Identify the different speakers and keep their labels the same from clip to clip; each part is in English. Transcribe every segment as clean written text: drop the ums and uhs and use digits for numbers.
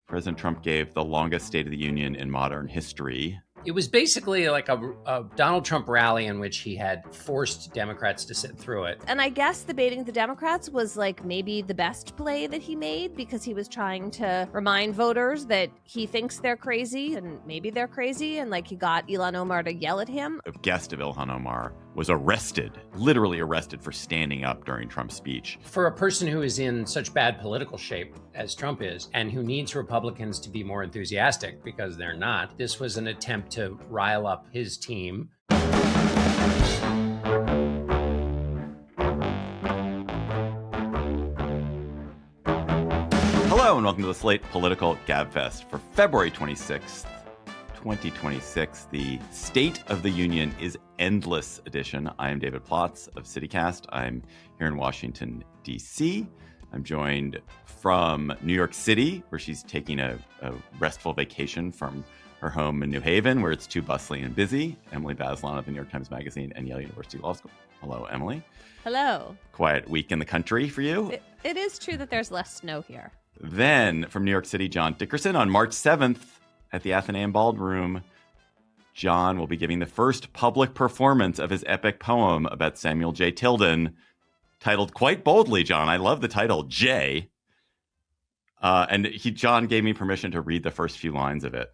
Speaker 1: President Trump gave the longest State of the Union in modern history.
Speaker 2: It was basically like a Donald Trump rally in which he had forced Democrats to sit through it.
Speaker 3: And I guess the baiting the Democrats was like maybe the best play that he made, because he was trying to remind voters that he thinks they're crazy and maybe they're crazy. And like he got Ilhan Omar to yell at him.
Speaker 1: A guest of Ilhan Omar was arrested, literally arrested for standing up during Trump's speech.
Speaker 2: For a person who is in such bad political shape as Trump is, and who needs Republicans to be more enthusiastic because they're not, this was an attempt to rile up his team.
Speaker 1: Hello and welcome to the Slate Political Gabfest for February 26th, 2026. The State of the Union is Endless edition. I am David Plotz of CityCast. I'm here in Washington, D.C. I'm joined from New York City, where she's taking a restful vacation from her home in New Haven, where it's too bustling and busy. Emily Bazelon of the New York Times Magazine and Yale University Law School. Hello, Emily.
Speaker 3: Hello.
Speaker 1: Quiet week in the country for you.
Speaker 3: It is true that there's less snow here.
Speaker 1: Then from New York City, John Dickerson. On March 7th at the Athenaeum Ballroom, John will be giving the first public performance of his epic poem about Samuel J. Tilden, titled quite boldly, John. I love the title, J. John gave me permission to read the first few lines of it.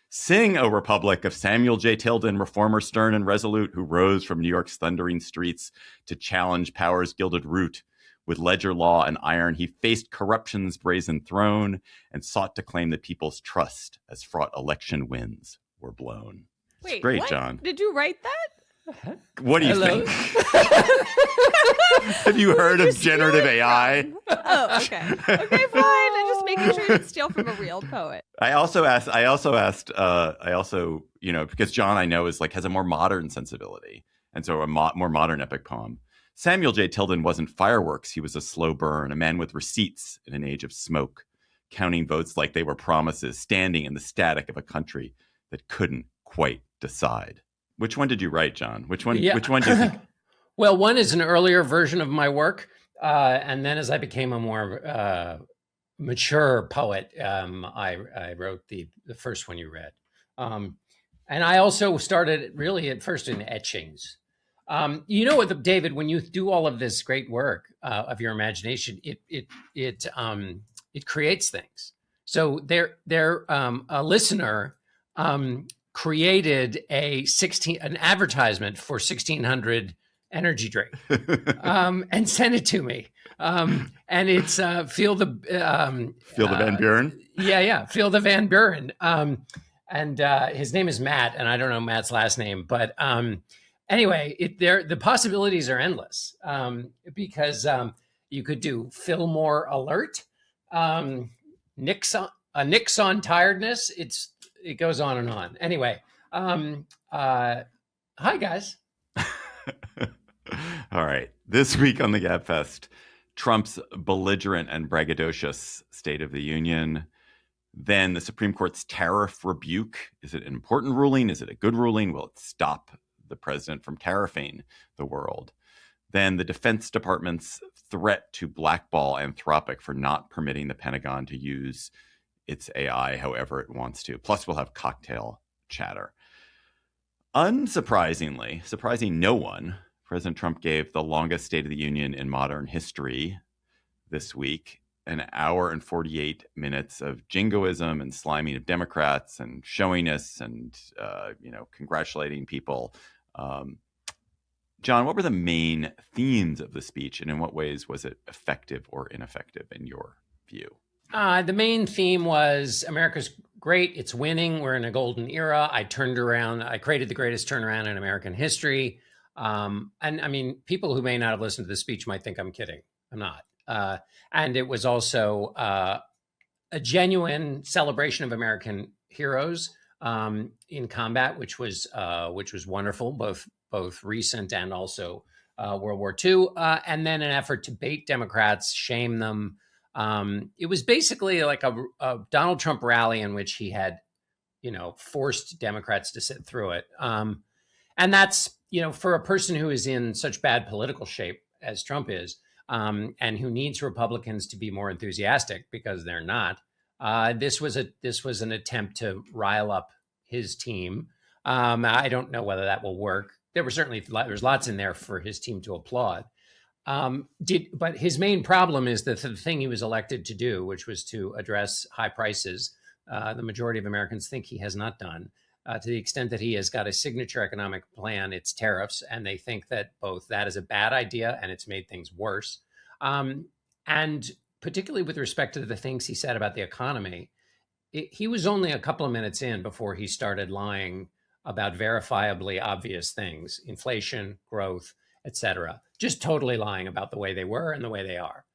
Speaker 1: Sing, O Republic, of Samuel J. Tilden, reformer stern and resolute, who rose from New York's thundering streets to challenge power's gilded root. With ledger law and iron, he faced corruption's brazen throne and sought to claim the people's trust as fraught election winds were blown.
Speaker 3: Wait,
Speaker 1: it's great,
Speaker 3: what?
Speaker 1: John.
Speaker 3: Did you write that?
Speaker 1: What do you think? Have you heard of generative AI?
Speaker 3: Oh, okay. Okay, fine. I'm just making sure you didn't steal from a real poet.
Speaker 1: I also asked, because John, I know, has a more modern sensibility. And so a more modern epic poem. Samuel J. Tilden wasn't fireworks. He was a slow burn, a man with receipts in an age of smoke, counting votes like they were promises, standing in the static of a country that couldn't quite decide. Which one did you write, John? Which one do you think?
Speaker 2: Well, one is an earlier version of my work. And then as I became a more mature poet, I wrote the first one you read. And I also started really at first in etchings. You know what, David, when you do all of this great work of your imagination, it creates things. So a listener created an advertisement for 1600 energy drink and sent it to me. And it's Feel the
Speaker 1: Van Buren?
Speaker 2: Yeah, Feel the Van Buren. And his name is Matt, and I don't know Matt's last name, but anyway, the possibilities are endless because you could do Fillmore Alert, Nixon tiredness. It goes on and on. Anyway, hi guys.
Speaker 1: All right. This week on the Gabfest, Trump's belligerent and braggadocious State of the Union. Then the Supreme Court's tariff rebuke. Is it an important ruling? Is it a good ruling? Will it stop the president from tariffing the world? Then the Defense Department's threat to blackball Anthropic for not permitting the Pentagon to use its AI however it wants to. Plus, we'll have cocktail chatter. Unsurprisingly, surprising no one, President Trump gave the longest State of the Union in modern history this week. An hour and 48 minutes of jingoism and sliming of Democrats and showiness and, congratulating people. John, what were the main themes of the speech, and in what ways was it effective or ineffective in your view?
Speaker 2: The main theme was America's great. It's winning. We're in a golden era. I created the greatest turnaround in American history. And I mean, people who may not have listened to the speech might think I'm kidding. I'm not. And it was also a genuine celebration of American heroes in combat, which was wonderful, both recent and also World War II, and then an effort to bait Democrats, shame them. It was basically like a Donald Trump rally in which he had, forced Democrats to sit through it. And that's, for a person who is in such bad political shape as Trump is, and who needs Republicans to be more enthusiastic because they're not, This was an attempt to rile up his team. I don't know whether that will work. There's lots in there for his team to applaud. But his main problem is the thing he was elected to do, which was to address high prices. The majority of Americans think he has not done. To the extent that he has got a signature economic plan, it's tariffs, and they think that both that is a bad idea and it's made things worse. And particularly with respect to the things he said about the economy, he was only a couple of minutes in before he started lying about verifiably obvious things: inflation, growth, etc. Just totally lying about the way they were and the way they are.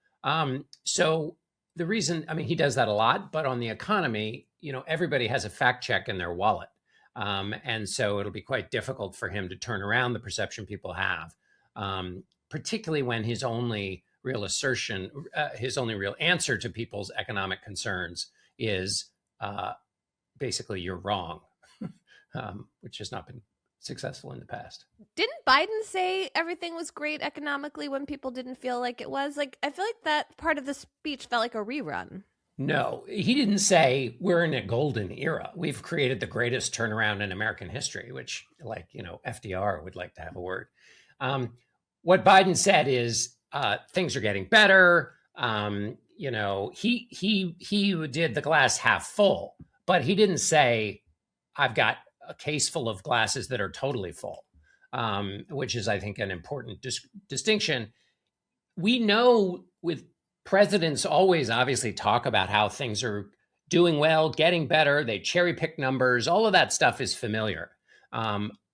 Speaker 2: So the reason, he does that a lot, but on the economy, everybody has a fact check in their wallet. And so it'll be quite difficult for him to turn around the perception people have, particularly when his only real answer to people's economic concerns is basically, you're wrong, which has not been successful in the past.
Speaker 3: Didn't Biden say everything was great economically when people didn't feel like it was? I feel like that part of the speech felt like a rerun.
Speaker 2: No, he didn't say we're in a golden era. We've created the greatest turnaround in American history, which, FDR would like to have a word. What Biden said is things are getting better. He did the glass half full, but he didn't say I've got a case full of glasses that are totally full, which is, I think, an important distinction. We know with presidents always obviously talk about how things are doing well, getting better. They cherry pick numbers. All of that stuff is familiar.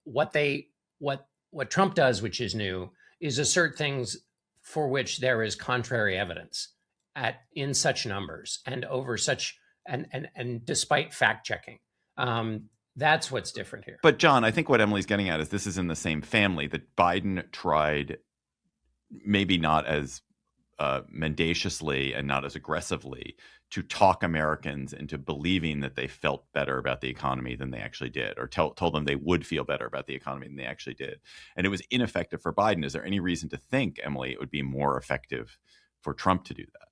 Speaker 2: What Trump does, which is new, is assert things for which there is contrary evidence in such numbers and over such and despite fact checking. That's what's different here.
Speaker 1: But John, I think what Emily's getting at is this is in the same family that Biden tried, maybe not as mendaciously and not as aggressively, to talk Americans into believing that they felt better about the economy than they actually did, or told them they would feel better about the economy than they actually did. And it was ineffective for Biden. Is there any reason to think, Emily, it would be more effective for Trump to do that?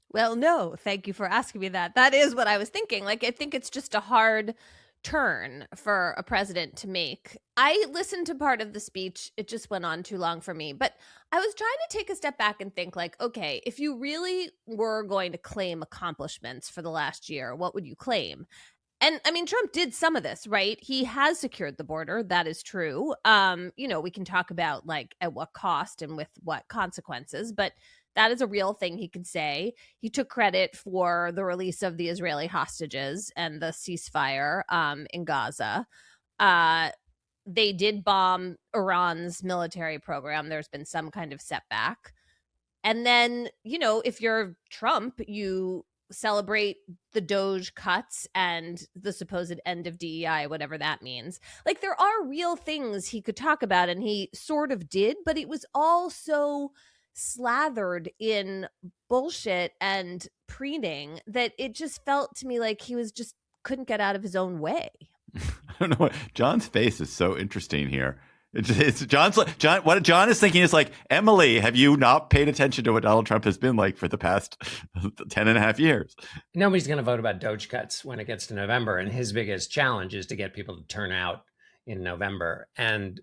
Speaker 3: Well, no, thank you for asking me that. That is what I was thinking. I think it's just a hard turn for a president to make. I listened to part of the speech. It just went on too long for me. But I was trying to take a step back and think okay, if you really were going to claim accomplishments for the last year, what would you claim? And Trump did some of this, right? He has secured the border. That is true. We can talk about at what cost and with what consequences, but that is a real thing he could say. He took credit for the release of the Israeli hostages and the ceasefire in Gaza. They did bomb Iran's military program. There's been some kind of setback. And then, if you're Trump, you celebrate the DOJ cuts and the supposed end of DEI, whatever that means. There are real things he could talk about, and he sort of did, but it was all so slathered in bullshit and preening that it just felt to me like he was just couldn't get out of his own way.
Speaker 1: I don't know. John's face is so interesting here. It's John. What John is thinking is Emily, have you not paid attention to what Donald Trump has been like for the past 10 and a half years?
Speaker 2: Nobody's going to vote about DOJ cuts when it gets to November. And his biggest challenge is to get people to turn out in November. And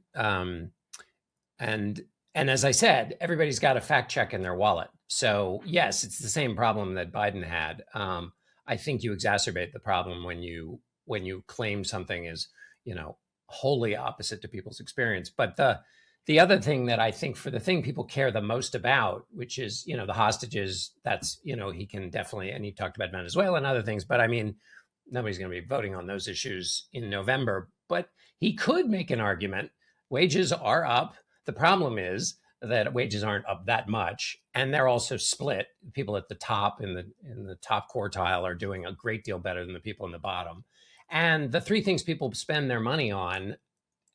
Speaker 2: as I said, everybody's got a fact check in their wallet. So yes, it's the same problem that Biden had. I think you exacerbate the problem when you claim something is, wholly opposite to people's experience. But the other thing that I think for the thing people care the most about, which is, the hostages, that's, he can definitely, and he talked about Venezuela and other things, but nobody's going to be voting on those issues in November. But he could make an argument. Wages are up. The problem is that wages aren't up that much, and they're also split. People at the top in the top quartile are doing a great deal better than the people in the bottom. And the three things people spend their money on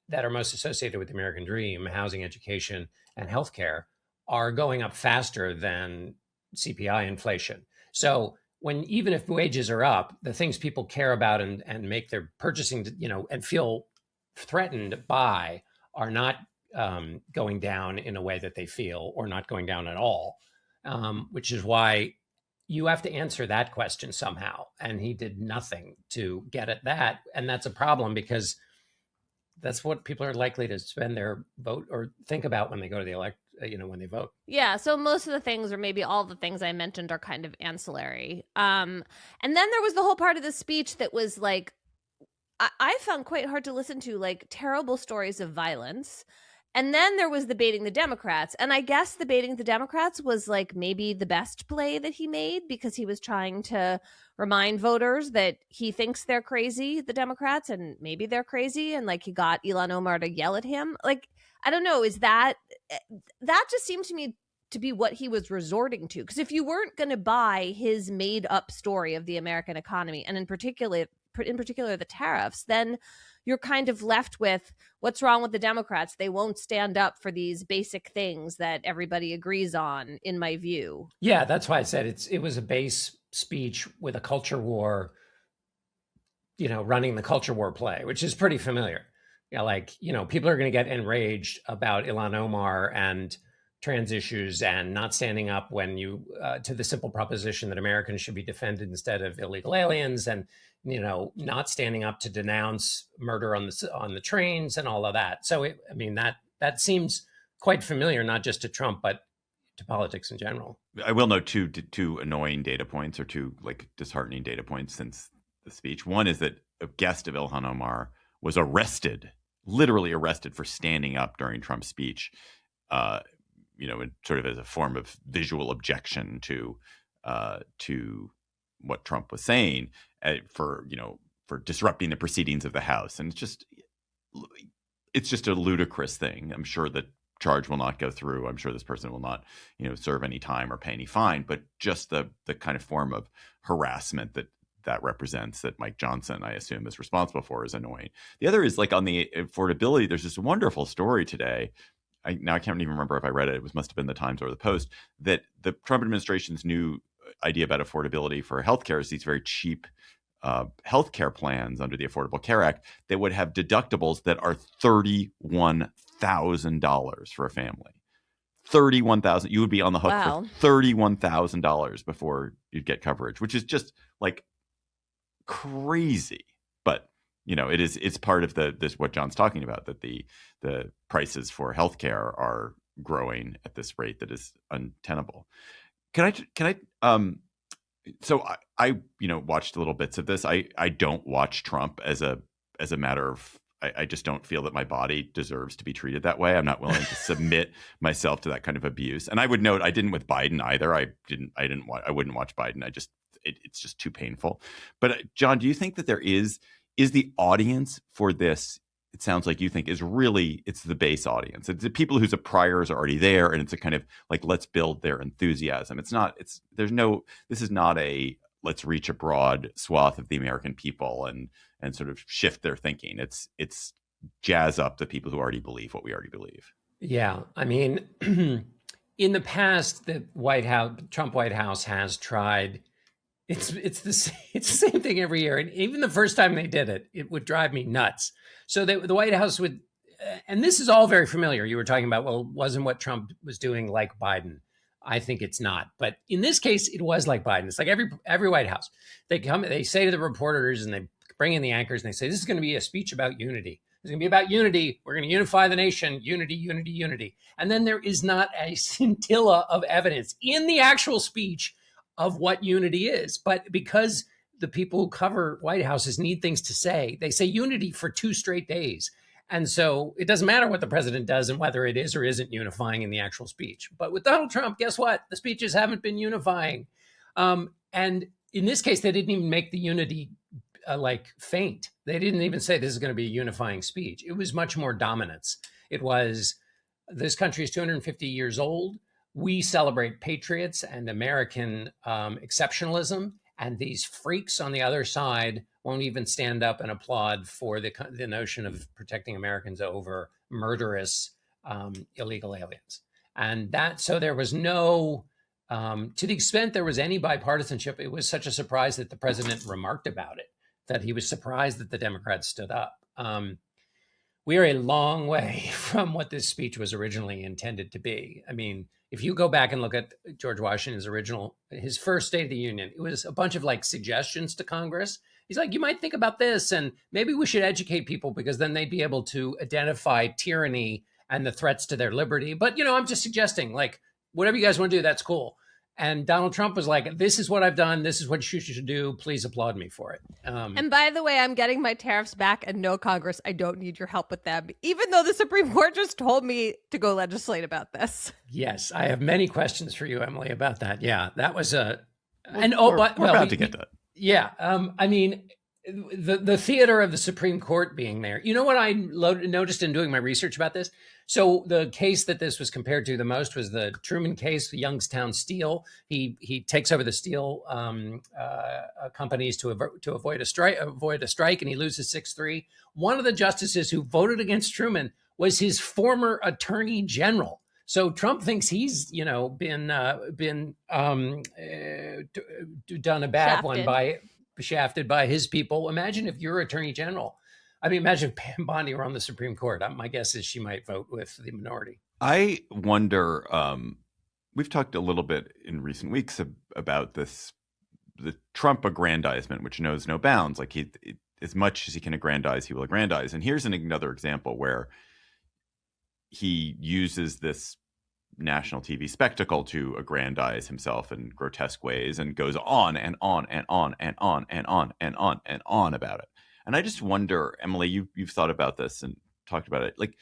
Speaker 2: that are most associated with the American dream, housing, education, and healthcare, are going up faster than CPI inflation. So even if wages are up, the things people care about and make their purchasing, and feel threatened by are not going down in a way that they feel, or not going down at all, which is why you have to answer that question somehow. And he did nothing to get at that. And that's a problem because that's what people are likely to spend their vote or think about when they go to the when they vote.
Speaker 3: Yeah, so most of the things, or maybe all the things I mentioned, are kind of ancillary. And then there was the whole part of the speech that was like, I found quite hard to listen to, like terrible stories of violence. And then there was the baiting the Democrats. And I guess the baiting the Democrats was like maybe the best play that he made because he was trying to remind voters that he thinks they're crazy, the Democrats, and maybe they're crazy. And like he got Ilhan Omar to yell at him. Like, I don't know, that just seemed to me to be what he was resorting to. Because if you weren't going to buy his made up story of the American economy, and in particular the tariffs, then you're kind of left with what's wrong with the Democrats. They won't stand up for these basic things that everybody agrees on, in my view.
Speaker 2: Yeah, that's why I said it was a base speech with a culture war, running the culture war play, which is pretty familiar. People are going to get enraged about Ilhan Omar and trans issues and not standing up when to the simple proposition that Americans should be defended instead of illegal aliens, and not standing up to denounce murder on the trains and all of that. So that seems quite familiar, not just to Trump but to politics in general.
Speaker 1: I will note two annoying data points, or two like disheartening data points since the speech. One is that a guest of Ilhan Omar was literally arrested for standing up during Trump's speech. Sort of as a form of visual objection to what Trump was saying, for disrupting the proceedings of the House. And it's just a ludicrous thing. I'm sure the charge will not go through. I'm sure this person will not, serve any time or pay any fine. But just the kind of form of harassment that represents, that Mike Johnson, I assume, is responsible for, is annoying. The other is like on the affordability. There's this wonderful story today. I can't even remember if I read it. It must have been the Times or the Post, that the Trump administration's new idea about affordability for healthcare is these very cheap healthcare plans under the Affordable Care Act that would have deductibles that are $31,000 for a family. $31,000. You would be on the hook for $31,000 before you'd get coverage, which is just like crazy. But it's part of what John's talking about, that the prices for healthcare are growing at this rate that is untenable. So I watched little bits of this. I don't watch Trump as a matter of, I just don't feel that my body deserves to be treated that way. I'm not willing to submit myself to that kind of abuse. And I would note, I didn't with Biden either. I wouldn't watch Biden. It's just too painful. But John, do you think that there is the audience for this? It sounds like you think it's the base audience. It's the people whose priors are already there, and it's a kind of like, let's build their enthusiasm. This is not a let's reach a broad swath of the American people and sort of shift their thinking. It's jazz up the people who already believe what we already believe.
Speaker 2: Yeah. I mean, in the past, the Trump White House has tried. It's the same thing every year. And even the first time they did it, it would drive me nuts. So the White House would, and this is all very familiar. You were talking about, well, wasn't what Trump was doing like Biden? I think it's not. But in this case, it was like Biden. It's like every White House. They say to the reporters, and they bring in the anchors, and they say, this is going to be a speech about unity. It's going to be about unity. We're going to unify the nation. Unity, unity, unity. And then there is not a scintilla of evidence in the actual speech of what unity is. But because the people who cover White Houses need things to say, they say unity for 2 straight days. And so it doesn't matter what the president does and whether it is or isn't unifying in the actual speech. But with Donald Trump, guess what? The speeches haven't been unifying. And in this case, they didn't even make the unity faint. They didn't even say this is going to be a unifying speech. It was much more dominance. It was, this country is 250 years old. We celebrate patriots and American exceptionalism, and these freaks on the other side won't even stand up and applaud for the notion of protecting Americans over murderous illegal aliens. And so there was no, to the extent there was any bipartisanship, it was such a surprise that the president remarked about it, that he was surprised that the Democrats stood up. We are a long way from what this speech was originally intended to be. I mean, if you go back and look at George Washington's his first State of the Union, it was a bunch of like suggestions to Congress. He's like, you might think about this, and maybe we should educate people because then they'd be able to identify tyranny and the threats to their liberty. But, I'm just suggesting, like, whatever you guys want to do, that's cool. And Donald Trump was like, this is what I've done. This is what you should do. Please applaud me for it.
Speaker 3: And by the way, I'm getting my tariffs back, and no, Congress, I don't need your help with them, even though the Supreme Court just told me to go legislate about this.
Speaker 2: Yes, I have many questions for you, Emily, about that. Yeah, that was a...
Speaker 1: We're about to get to it.
Speaker 2: Yeah, I mean, the theater of the Supreme Court being there. You know what I noticed in doing my research about this? So the case that this was compared to the most was the Truman case, the Youngstown Steel. He takes over the steel companies to avoid a strike, and he loses 6-3. One of the justices who voted against Truman was his former attorney general. So Trump thinks he's, been done a bad one by shafted by his people. Imagine if you're attorney general. I mean, imagine if Pam Bondi were on the Supreme Court. My guess is she might vote with the minority.
Speaker 1: I wonder, we've talked a little bit in recent weeks about the Trump aggrandizement, which knows no bounds. Like as much as he can aggrandize, he will aggrandize. And here's another example where he uses this national TV spectacle to aggrandize himself in grotesque ways and goes on and on and on and on and on and on and on about it. And I just wonder, Emily, you've thought about this and talked about it. Like,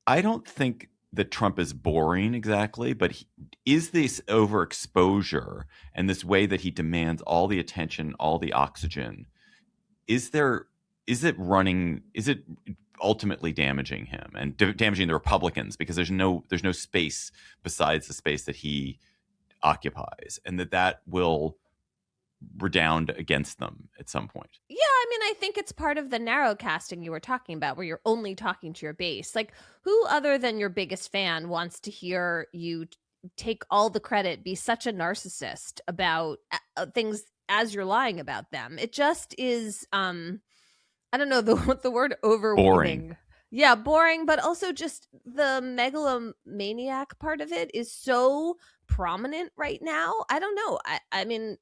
Speaker 1: I don't think that Trump is boring exactly, but is this overexposure and this way that he demands all the attention, all the oxygen, is it ultimately damaging him and damaging the Republicans because there's no space besides the space that he occupies, and that will redound against them at some point?
Speaker 3: Yeah, I mean, I think it's part of the narrow casting you were talking about, where you're only talking to your base. Like, who other than your biggest fan wants to hear you take all the credit, be such a narcissist about things as you're lying about them? It just is, I don't know the word overwhelming.
Speaker 1: Boring.
Speaker 3: Yeah, boring, but also just the megalomaniac part of it is so prominent right now. I don't know. I mean,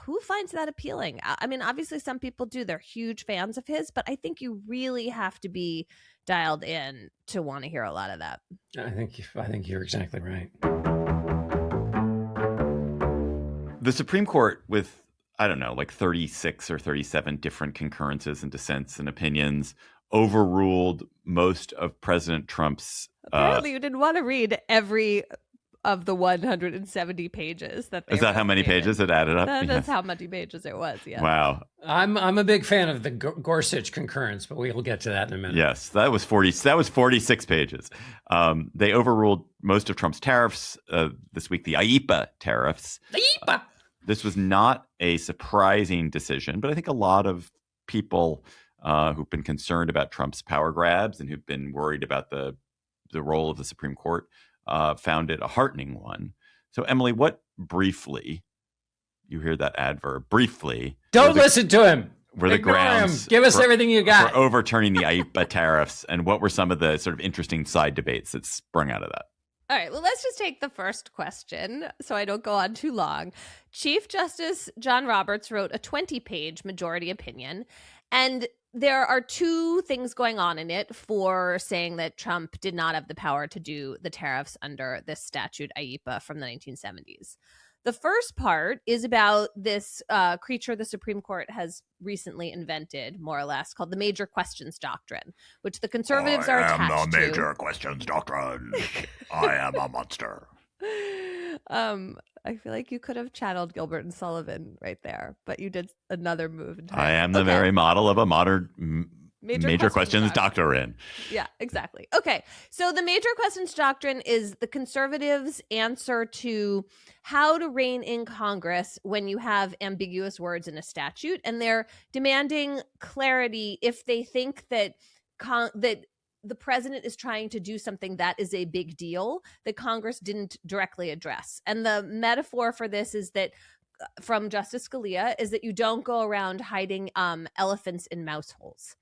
Speaker 3: who finds that appealing? I mean, obviously some people do. They're huge fans of his, but I think you really have to be dialed in to want to hear a lot of that.
Speaker 2: I think you're exactly right.
Speaker 1: The Supreme Court, with, I don't know, like 36 or 37 different concurrences and dissents and opinions, overruled most of President Trump's...
Speaker 3: Apparently you didn't want to read every of the 170 pages that they
Speaker 1: Is that how many pages it added up?
Speaker 3: That's how many pages it was, yeah.
Speaker 1: Wow.
Speaker 2: I'm a big fan of the Gorsuch concurrence, but we'll get to that in a minute.
Speaker 1: Yes, that was 46 pages. They overruled most of Trump's tariffs this week, the IEEPA tariffs.
Speaker 2: IEEPA!
Speaker 1: This was not a surprising decision, but I think a lot of people who've been concerned about Trump's power grabs and who've been worried about the role of the Supreme Court found it a heartening one. So, Emily, what briefly, you hear that adverb, briefly.
Speaker 2: Don't listen to him.
Speaker 1: Were the grounds
Speaker 2: him. Give us everything you got.
Speaker 1: For overturning the IEEPA tariffs, and what were some of the sort of interesting side debates that sprung out of that?
Speaker 3: All right, well, let's just take the first question so I don't go on too long. Chief Justice John Roberts wrote a 20-page majority opinion, and there are two things going on in it for saying that Trump did not have the power to do the tariffs under this statute, IEEPA, from the 1970s. The first part is about this creature the Supreme Court has recently invented, more or less, called the Major Questions Doctrine, which the conservatives are attached to.
Speaker 1: I am the Major Questions Doctrine. I am a monster.
Speaker 3: I feel like you could have channeled Gilbert and Sullivan right there, but you did another move entirely.
Speaker 1: I am the very model of a modern Major Questions Doctrine.
Speaker 3: Yeah, exactly. Okay, so the Major Questions Doctrine is the conservatives' answer to how to rein in Congress when you have ambiguous words in a statute, and they're demanding clarity if they think that that the president is trying to do something that is a big deal that Congress didn't directly address. And the metaphor for this is that, from Justice Scalia, is that you don't go around hiding elephants in mouse holes,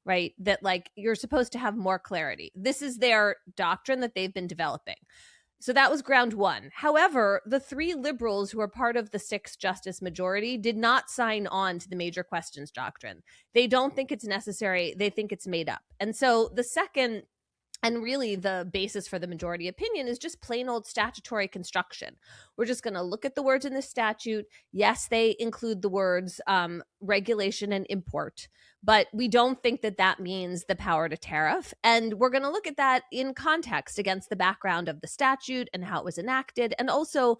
Speaker 3: right? That, like, you're supposed to have more clarity. This is their doctrine that they've been developing. So that was ground one. However, the 3 liberals who are part of the 6 justice majority did not sign on to the major questions doctrine. They don't think it's necessary. They think it's made up. And so the second, and really the basis for the majority opinion, is just plain old statutory construction. We're just going to look at the words in the statute. Yes, they include the words regulation and import, but we don't think that that means the power to tariff. And we're going to look at that in context against the background of the statute and how it was enacted, and also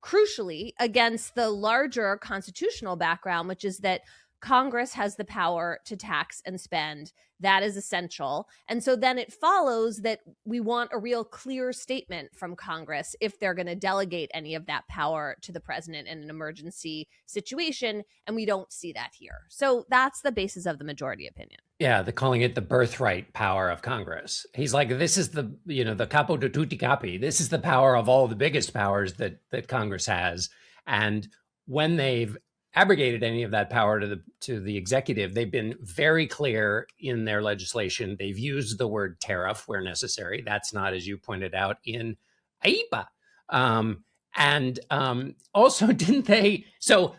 Speaker 3: crucially against the larger constitutional background, which is that Congress has the power to tax and spend. That is essential. And so then it follows that we want a real clear statement from Congress if they're going to delegate any of that power to the president in an emergency situation. And we don't see that here. So that's the basis of the majority opinion.
Speaker 2: Yeah, they're calling it the birthright power of Congress. He's like, this is the, the capo di tutti capi. This is the power of all the biggest powers that Congress has. And when they've abrogated any of that power to the executive, they've been very clear in their legislation. They've used the word tariff where necessary. That's not, as you pointed out, in AIPA. Also, didn't they? So,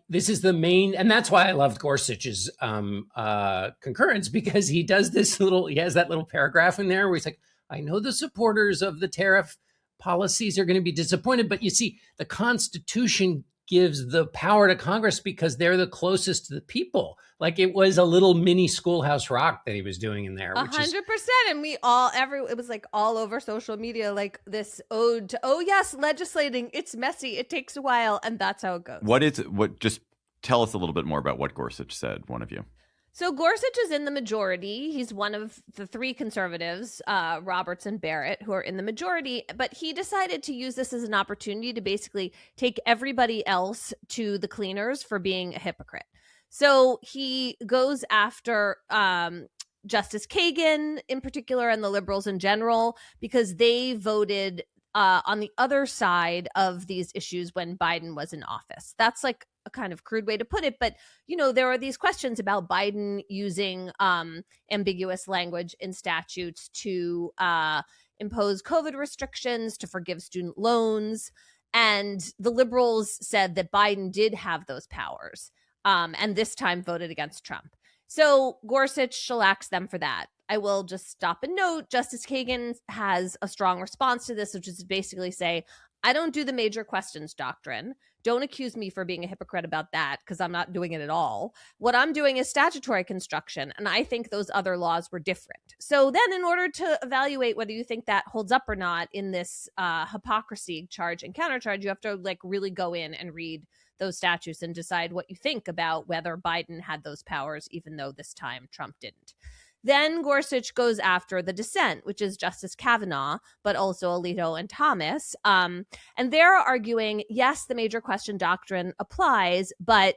Speaker 2: this is the main, and that's why I loved Gorsuch's concurrence, because he has that little paragraph in there where he's like, I know the supporters of the tariff policies are going to be disappointed, but you see, the Constitution gives the power to Congress because they're the closest to the people. Like, it was a little mini Schoolhouse Rock that he was doing in there.
Speaker 3: 100%. And we all, it was like all over social media, like this ode to, oh yes, legislating, it's messy, it takes a while, and that's how it goes.
Speaker 1: Just tell us a little bit more about what Gorsuch said, one of you.
Speaker 3: So Gorsuch is in the majority. He's one of the 3 conservatives, Roberts and Barrett, who are in the majority. But he decided to use this as an opportunity to basically take everybody else to the cleaners for being a hypocrite. So he goes after Justice Kagan in particular and the liberals in general, because they voted on the other side of these issues when Biden was in office. That's like a kind of crude way to put it, but there are these questions about Biden using ambiguous language in statutes to impose COVID restrictions, to forgive student loans, and the liberals said that Biden did have those powers, and this time voted against Trump. So Gorsuch shellacks them for that. I will just stop and note, Justice Kagan has a strong response to this, which is to basically say, I don't do the major questions doctrine. Don't accuse me for being a hypocrite about that, because I'm not doing it at all. What I'm doing is statutory construction, and I think those other laws were different. So then, in order to evaluate whether you think that holds up or not in this hypocrisy charge and countercharge, you have to really go in and read those statutes and decide what you think about whether Biden had those powers, even though this time Trump didn't. Then Gorsuch goes after the dissent, which is Justice Kavanaugh, but also Alito and Thomas. And they're arguing, yes, the major question doctrine applies, but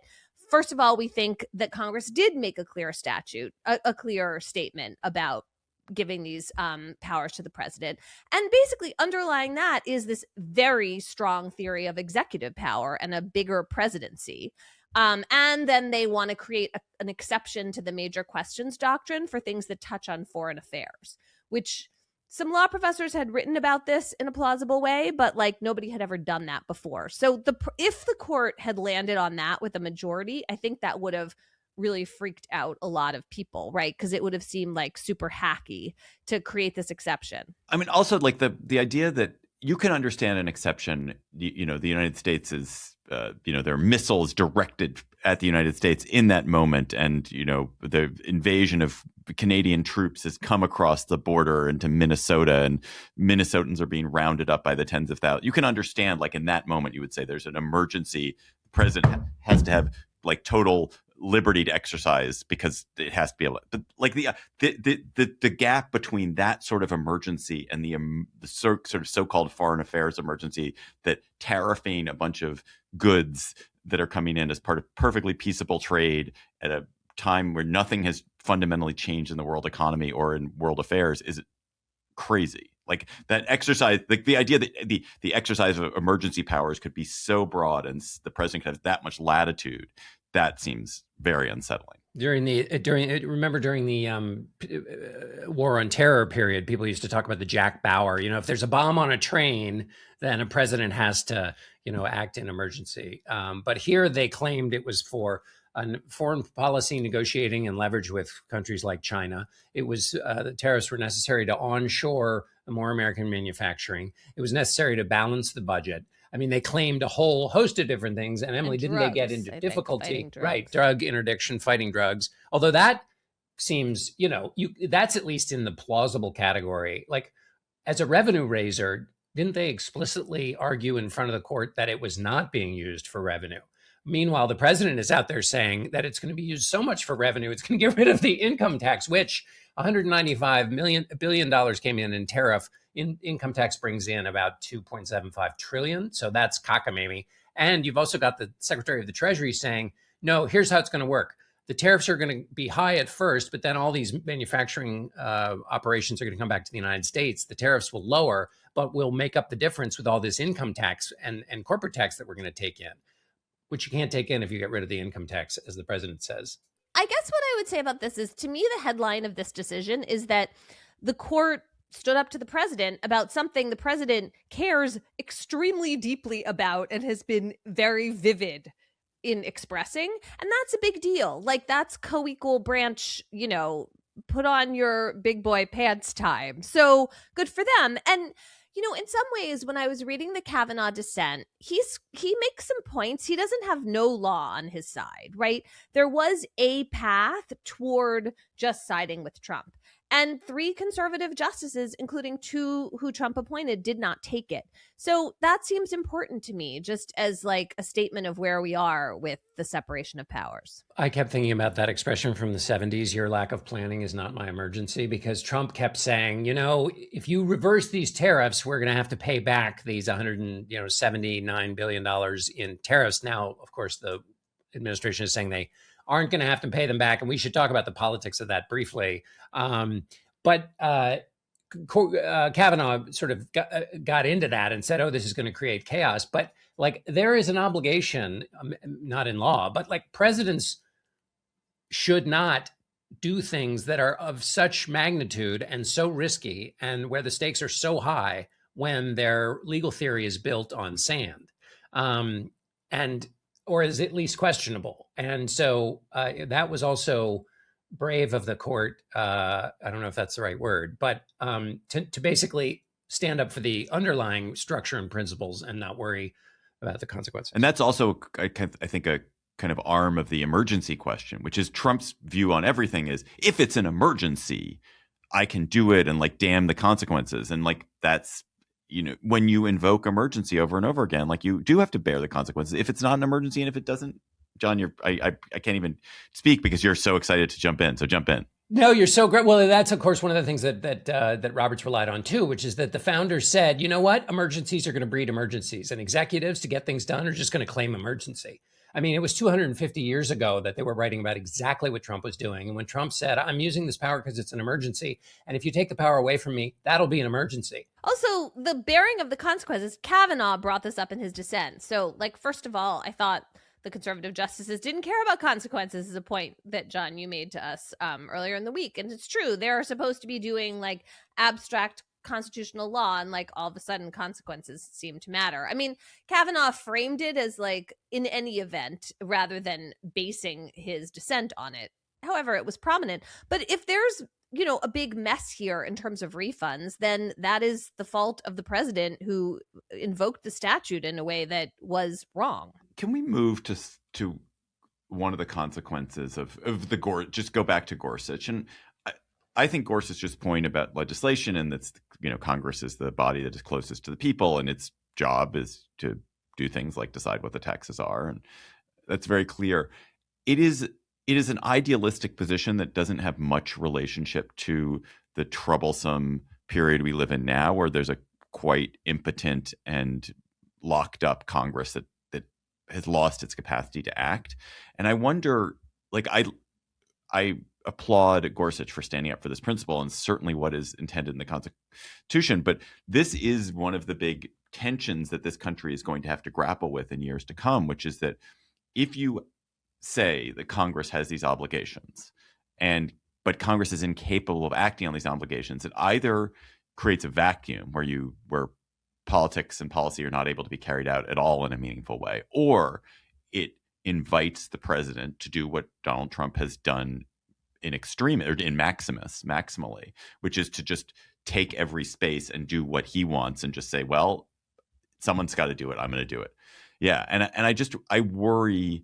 Speaker 3: first of all, we think that Congress did make a clear statement about giving these powers to the president. And basically underlying that is this very strong theory of executive power and a bigger presidency. And then they want to create an exception to the major questions doctrine for things that touch on foreign affairs, which some law professors had written about this in a plausible way, but nobody had ever done that before. So if the court had landed on that with a majority, I think that would have really freaked out a lot of people, right? Because it would have seemed super hacky to create this exception.
Speaker 1: I mean, also the idea that you can understand an exception, the United States is, there are missiles directed at the United States in that moment. And, the invasion of Canadian troops has come across the border into Minnesota, and Minnesotans are being rounded up by the tens of thousands. You can understand, in that moment, you would say there's an emergency. The president has to have total liberty to exercise because it has to be able to, but the gap between that sort of emergency and the sort of so-called foreign affairs emergency, that tariffing a bunch of goods that are coming in as part of perfectly peaceable trade at a time where nothing has fundamentally changed in the world economy or in world affairs, is crazy. That exercise, the idea that the exercise of emergency powers could be so broad and the president could have that much latitude, that seems very unsettling.
Speaker 2: During the war on terror period, people used to talk about the Jack Bauer. If there's a bomb on a train, then a president has to, act in emergency. But here they claimed it was for foreign policy negotiating and leverage with countries like China. It was the tariffs were necessary to onshore more American manufacturing. It was necessary to balance the budget. I mean, they claimed a whole host of different things. And Emily, didn't they get into difficulty? Right. Drug interdiction, fighting drugs. Although that seems, that's at least in the plausible category. Like, as a revenue raiser, didn't they explicitly argue in front of the court that it was not being used for revenue? Meanwhile, the president is out there saying that it's going to be used so much for revenue, it's going to get rid of the income tax, which $195 billion came in tariff. Income tax brings in about $2.75 trillion. So that's cockamamie. And you've also got the Secretary of the Treasury saying, no, here's how it's going to work. The tariffs are going to be high at first, but then all these manufacturing operations are going to come back to the United States. The tariffs will lower, but we'll make up the difference with all this income tax and corporate tax that we're going to take in, which you can't take in if you get rid of the income tax, as the president says.
Speaker 3: I guess what I would say about this is, to me, the headline of this decision is that the court stood up to the president about something the president cares extremely deeply about and has been very vivid in expressing. And that's a big deal. Like, that's co-equal branch, put on your big boy pants time. So good for them. And, in some ways, when I was reading the Kavanaugh dissent, he makes some points. He doesn't have no law on his side, right? There was a path toward just siding with Trump. And 3 conservative justices, including 2 who Trump appointed, did not take it. So that seems important to me, just as like a statement of where we are with the separation of powers.
Speaker 2: I kept thinking about that expression from the 70s, your lack of planning is not my emergency, because Trump kept saying, if you reverse these tariffs, we're going to have to pay back these $179 billion in tariffs. Now, of course, the administration is saying they aren't going to have to pay them back. And we should talk about the politics of that briefly. But Kavanaugh sort of got into that and said, oh, this is going to create chaos. But like, there is an obligation, not in law, but like, presidents should not do things that are of such magnitude and so risky and where the stakes are so high when their legal theory is built on sand. Or is at least questionable. And so that was also brave of the court. I don't know if that's the right word, but to basically stand up for the underlying structure and principles and not worry about the consequences.
Speaker 1: And that's also, I think, a kind of arm of the emergency question, which is Trump's view on everything is, if it's an emergency, I can do it and like, damn the consequences. And like, that's, when you invoke emergency over and over again, like, you do have to bear the consequences if it's not an emergency. And if it doesn't, John, I can't even speak because you're so excited to jump in. So jump in.
Speaker 2: No, you're so great. Well, that's, of course, one of the things that Roberts relied on, too, which is that the founders said, you know what? Emergencies are going to breed emergencies, and executives, to get things done, are just going to claim emergency. I mean, it was 250 years ago that they were writing about exactly what Trump was doing. And when Trump said, I'm using this power because it's an emergency, and if you take the power away from me, that'll be an emergency.
Speaker 3: Also, the bearing of the consequences, Kavanaugh brought this up in his dissent. So, like, first of all, I thought the conservative justices didn't care about consequences, is a point that, John, you made to us earlier in the week. And it's true. They're supposed to be doing like abstract constitutional law, and like all of a sudden consequences seem to matter. I mean, Kavanaugh framed it as like, in any event, rather than basing his dissent on it. However, it was prominent. But if there's, a big mess here in terms of refunds, then that is the fault of the president who invoked the statute in a way that was wrong.
Speaker 1: Can we move to one of the consequences of the just go back to Gorsuch? And I think Gorsuch's point about legislation, and that's, Congress is the body that is closest to the people, and its job is to do things like decide what the taxes are, and that's very clear. It is an idealistic position that doesn't have much relationship to the troublesome period we live in now, where there's a quite impotent and locked up Congress that has lost its capacity to act. And I wonder, like, I applaud Gorsuch for standing up for this principle, and certainly what is intended in the Constitution. But this is one of the big tensions that this country is going to have to grapple with in years to come, which is that if you say that Congress has these obligations, but Congress is incapable of acting on these obligations, it either creates a vacuum where politics and policy are not able to be carried out at all in a meaningful way, or it invites the president to do what Donald Trump has done in maximally, which is to just take every space and do what he wants and just say, well, someone's got to do it. I'm going to do it. Yeah. And I worry.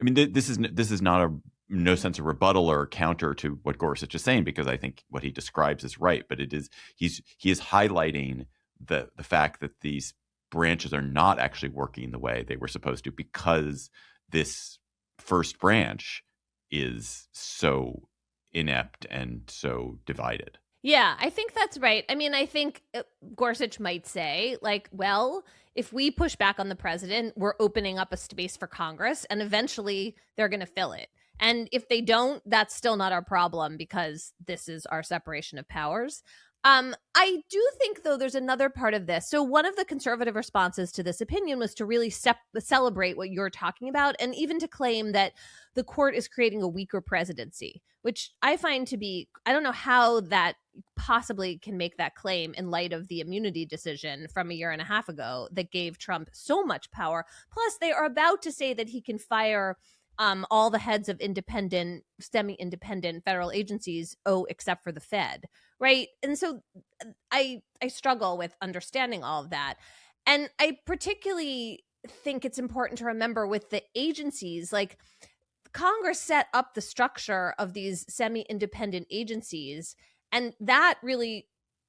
Speaker 1: I mean, this is not no sense of rebuttal or counter to what Gorsuch is saying, because I think what he describes is right. But he is highlighting the fact that these branches are not actually working the way they were supposed to, because this first branch is so inept and so divided.
Speaker 3: Yeah, I think that's right. I mean, I think Gorsuch might say, like, well, if we push back on the president, we're opening up a space for Congress, and eventually they're going to fill it. And if they don't, that's still not our problem, because this is our separation of powers. I do think, though, there's another part of this. So one of the conservative responses to this opinion was to really celebrate what you're talking about, and even to claim that the court is creating a weaker presidency, which I find to be, I don't know how that possibly can make that claim in light of the immunity decision from a year and a half ago that gave Trump so much power. Plus, they are about to say that he can fire all the heads of independent, semi-independent federal agencies, except for the Fed, right? And so I struggle with understanding all of that. And I particularly think it's important to remember with the agencies, like Congress set up the structure of these semi-independent agencies, and that really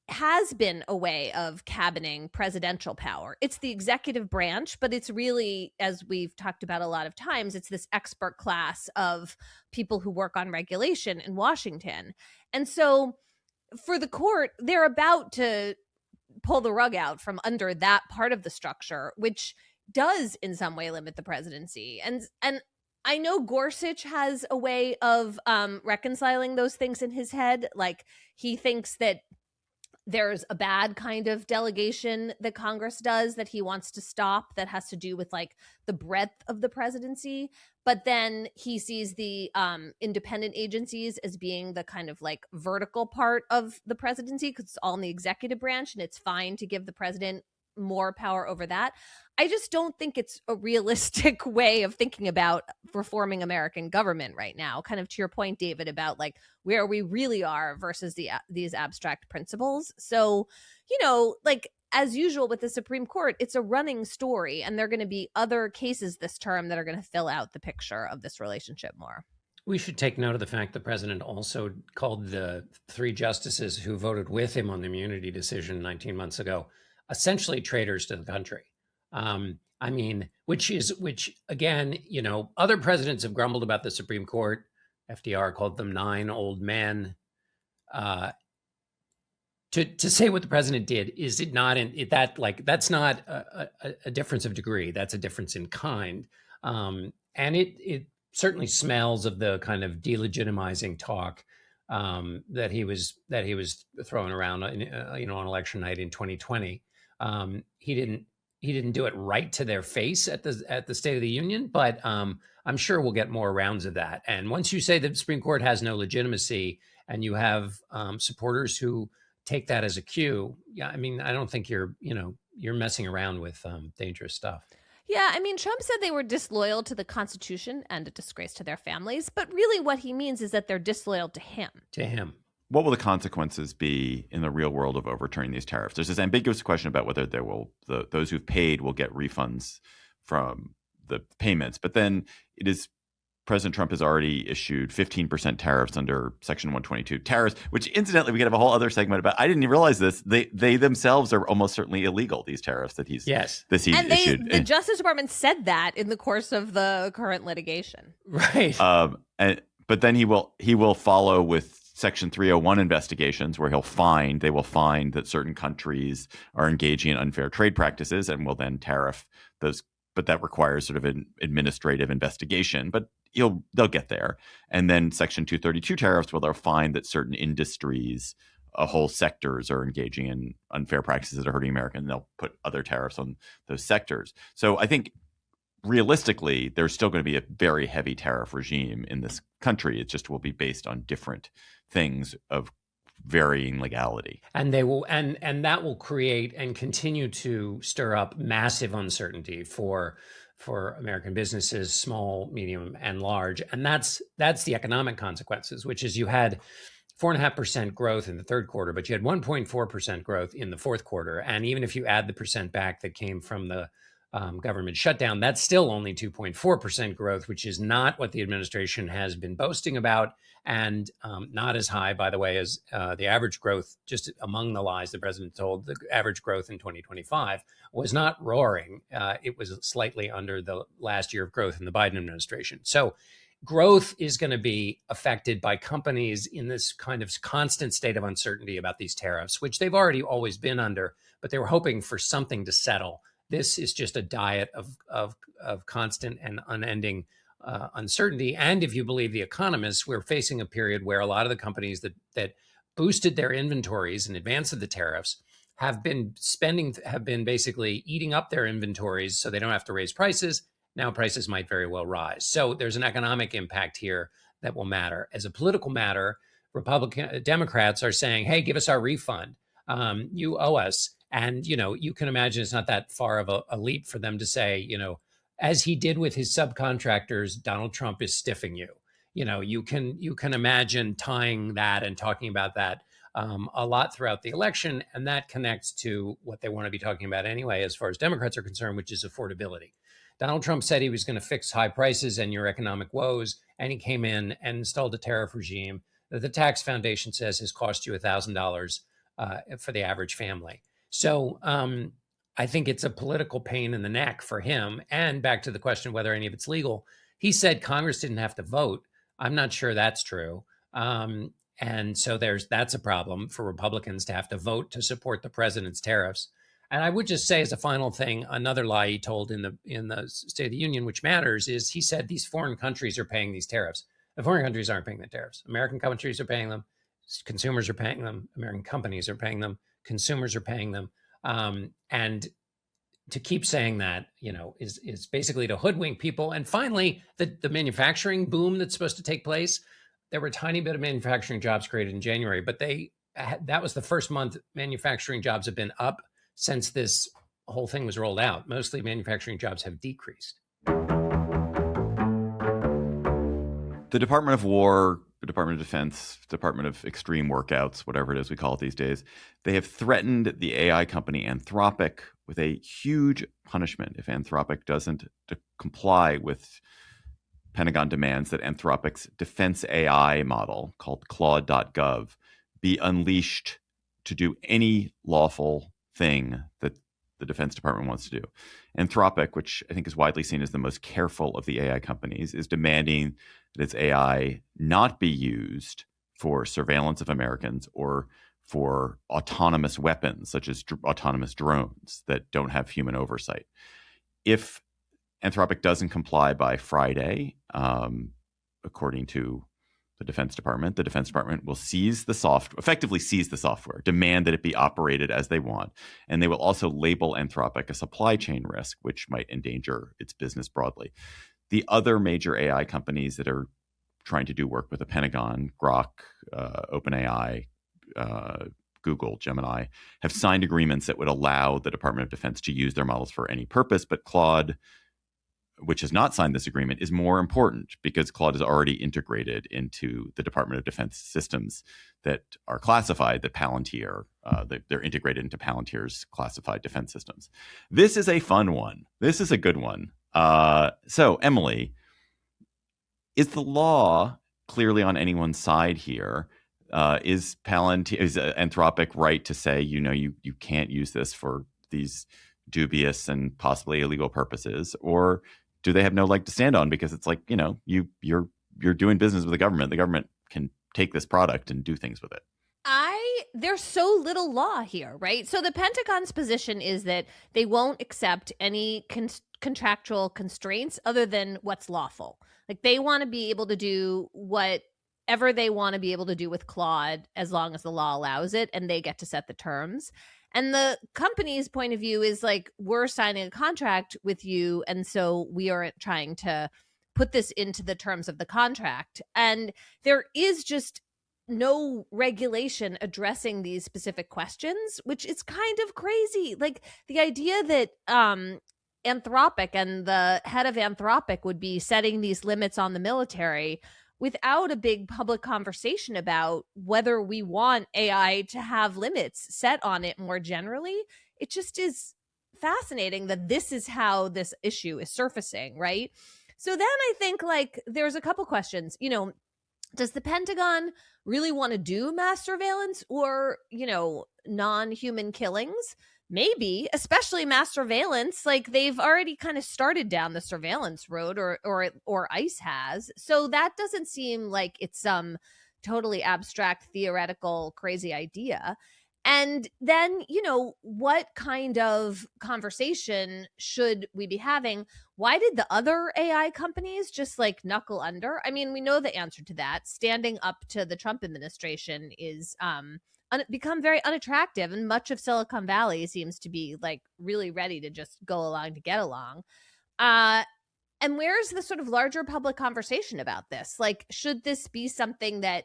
Speaker 3: has been a way of cabining presidential power. It's the executive branch, but it's really, as we've talked about a lot of times, it's this expert class of people who work on regulation in Washington. And so for the court, they're about to pull the rug out from under that part of the structure, which does in some way limit the presidency. And I know Gorsuch has a way of reconciling those things in his head. Like, he thinks that there's a bad kind of delegation that Congress does that he wants to stop, that has to do with like the breadth of the presidency. But then he sees the independent agencies as being the kind of like vertical part of the presidency, because it's all in the executive branch, and it's fine to give the president more power over that. I just don't think it's a realistic way of thinking about reforming American government right now, kind of to your point, David, about like where we really are versus these abstract principles. So, like as usual with the Supreme Court, it's a running story, and there are going to be other cases this term that are going to fill out the picture of this relationship more.
Speaker 2: We should take note of the fact the president also called the three justices who voted with him on the immunity decision 19 months ago essentially traitors to the country. I mean, which again, other presidents have grumbled about the Supreme Court. FDR called them 9 old men. To say what the president did, is it not that's not a difference of degree. That's a difference in kind. And it certainly smells of the kind of delegitimizing talk that he was throwing around, on election night in 2020. He didn't do it right to their face at the State of the Union, but I'm sure we'll get more rounds of that. And once you say that the Supreme Court has no legitimacy, and you have supporters who take that as a cue, yeah, I mean, I don't think you're messing around with dangerous stuff.
Speaker 3: Yeah, I mean, Trump said they were disloyal to the Constitution and a disgrace to their families, but really what he means is that they're disloyal to him.
Speaker 2: To him.
Speaker 1: What will the consequences be in the real world of overturning these tariffs? There's this ambiguous question about whether those who've paid will get refunds from the payments. But then President Trump has already issued 15% tariffs under Section 122 tariffs, which incidentally, we could have a whole other segment about. I didn't even realize this. They themselves are almost certainly illegal, these tariffs that he's issued.
Speaker 3: The Justice Department said that in the course of the current litigation.
Speaker 2: Right.
Speaker 1: But then he will follow with Section 301 investigations, where they will find that certain countries are engaging in unfair trade practices, and will then tariff those. But that requires sort of an administrative investigation. But they'll get there. And then Section 232 tariffs, where they'll find that certain industries, whole sectors, are engaging in unfair practices that are hurting America, and they'll put other tariffs on those sectors. So I think realistically, there's still going to be a very heavy tariff regime in this country. It just will be based on different things of varying legality.
Speaker 2: And they will, and that will create and continue to stir up massive uncertainty for American businesses, small, medium, and large. And that's the economic consequences, which is you had 4.5% growth in the third quarter, but you had 1.4% growth in the fourth quarter. And even if you add the percent back that came from the government shutdown, that's still only 2.4% growth, which is not what the administration has been boasting about, and not as high, by the way, as the average growth. Just among the lies the president told, the average growth in 2025 was not roaring. It was slightly under the last year of growth in the Biden administration. So growth is going to be affected by companies in this kind of constant state of uncertainty about these tariffs, which they've already always been under, but they were hoping for something to settle. This is just a diet of constant and unending uncertainty. And if you believe the economists, we're facing a period where a lot of the companies that boosted their inventories in advance of the tariffs have been basically eating up their inventories so they don't have to raise prices. Now prices might very well rise. So there's an economic impact here that will matter. As a political matter, Democrats are saying, hey, give us our refund. You owe us. And, you can imagine it's not that far of a leap for them to say, as he did with his subcontractors, Donald Trump is stiffing you. You can imagine tying that and talking about that a lot throughout the election. And that connects to what they want to be talking about anyway, as far as Democrats are concerned, which is affordability. Donald Trump said he was going to fix high prices and your economic woes, and he came in and installed a tariff regime that the Tax Foundation says has cost you $1,000 for the average family. So I think it's a political pain in the neck for him. And back to the question of whether any of it's legal, he said Congress didn't have to vote. I'm not sure that's true. And so that's a problem for Republicans to have to vote to support the president's tariffs. And I would just say, as a final thing, another lie he told in the State of the Union, which matters, is he said these foreign countries are paying these tariffs. The foreign countries aren't paying the tariffs. American countries are paying them. Consumers are paying them. American companies are paying them. Consumers are paying them. And to keep saying that, is basically to hoodwink people. And finally, the manufacturing boom that's supposed to take place, there were a tiny bit of manufacturing jobs created in January, but that was the first month manufacturing jobs have been up since this whole thing was rolled out. Mostly manufacturing jobs have decreased.
Speaker 1: The Department of War, the Department of Defense, Department of Extreme Workouts, whatever it is we call it these days, they have threatened the AI company Anthropic with a huge punishment if Anthropic doesn't comply with Pentagon demands that Anthropic's defense AI model, called Claude.gov, be unleashed to do any lawful thing that the Defense Department wants to do. Anthropic, which I think is widely seen as the most careful of the AI companies, is demanding that its AI not be used for surveillance of Americans or for autonomous weapons, such as autonomous drones that don't have human oversight. If Anthropic doesn't comply by Friday, according to the Defense Department will effectively seize the software, demand that it be operated as they want, and they will also label Anthropic a supply chain risk, which might endanger its business broadly. The other major AI companies that are trying to do work with the Pentagon, Grok, OpenAI, Google, Gemini, have signed agreements that would allow the Department of Defense to use their models for any purpose, but Claude, which has not signed this agreement, is more important because Claude is already integrated into the Department of Defense systems that are classified, that Palantir, they're integrated into Palantir's classified defense systems. This is a fun one. This is a good one. So, Emily, is the law clearly on anyone's side here? Is Anthropic right to say, you can't use this for these dubious and possibly illegal purposes, or do they have no leg to stand on because it's like, you're doing business with the government. The government can take this product and do things with it.
Speaker 3: There's so little law here, right? So the Pentagon's position is that they won't accept any contractual constraints other than what's lawful. Like, they want to be able to do whatever they want to be able to do with Claude as long as the law allows it, and they get to set the terms. And the company's point of view is like, we're signing a contract with you, and so we aren't trying to put this into the terms of the contract. And there is just no regulation addressing these specific questions, which is kind of crazy. Like the idea that Anthropic and the head of Anthropic would be setting these limits on the military without a big public conversation about whether we want AI to have limits set on it more generally. It just is fascinating that this is how this issue is surfacing, right? So then I think like there's a couple questions, you know, does the Pentagon really want to do mass surveillance or, you know, non-human killings? Maybe, especially mass surveillance. Like they've already kind of started down the surveillance road, or ICE has. So that doesn't seem like it's some totally abstract, theoretical, crazy idea. And then, you know, what kind of conversation should we be having? Why did the other AI companies just like knuckle under? I mean, we know the answer to that. Standing up to the Trump administration is become very unattractive, and much of Silicon Valley seems to be like really ready to just go along to get along. And where's the sort of larger public conversation about this? Like, should this be something that,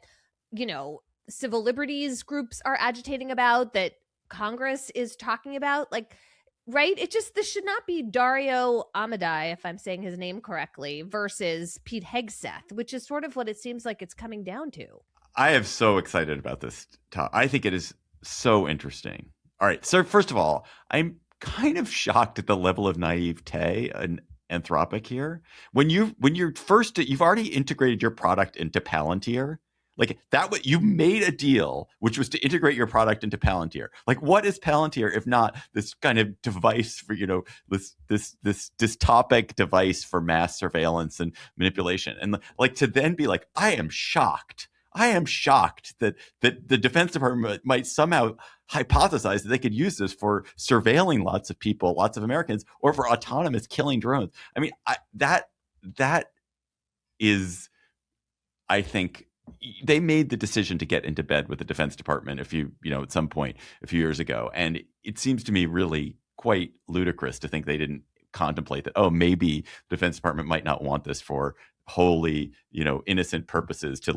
Speaker 3: you know, civil liberties groups are agitating about, that Congress is talking about? Like, right? This should not be Dario Amodei, if I'm saying his name correctly, versus Pete Hegseth, which is sort of what it seems like it's coming down to.
Speaker 1: I am so excited about this. I think it is so interesting. All right. So first of all, I'm kind of shocked at the level of naivete and Anthropic here. When you've already integrated your product into Palantir. Like that, you made a deal, which was to integrate your product into Palantir. Like, what is Palantir if not this kind of device for, you know, this dystopic device for mass surveillance and manipulation? And like to then be like, I am shocked that the Defense Department might somehow hypothesize that they could use this for surveilling lots of people, lots of Americans, or for autonomous killing drones. I mean, that is, I think, they made the decision to get into bed with the Defense Department at some point a few years ago. And it seems to me really quite ludicrous to think they didn't contemplate that, oh, maybe the Defense Department might not want this for wholly, innocent purposes to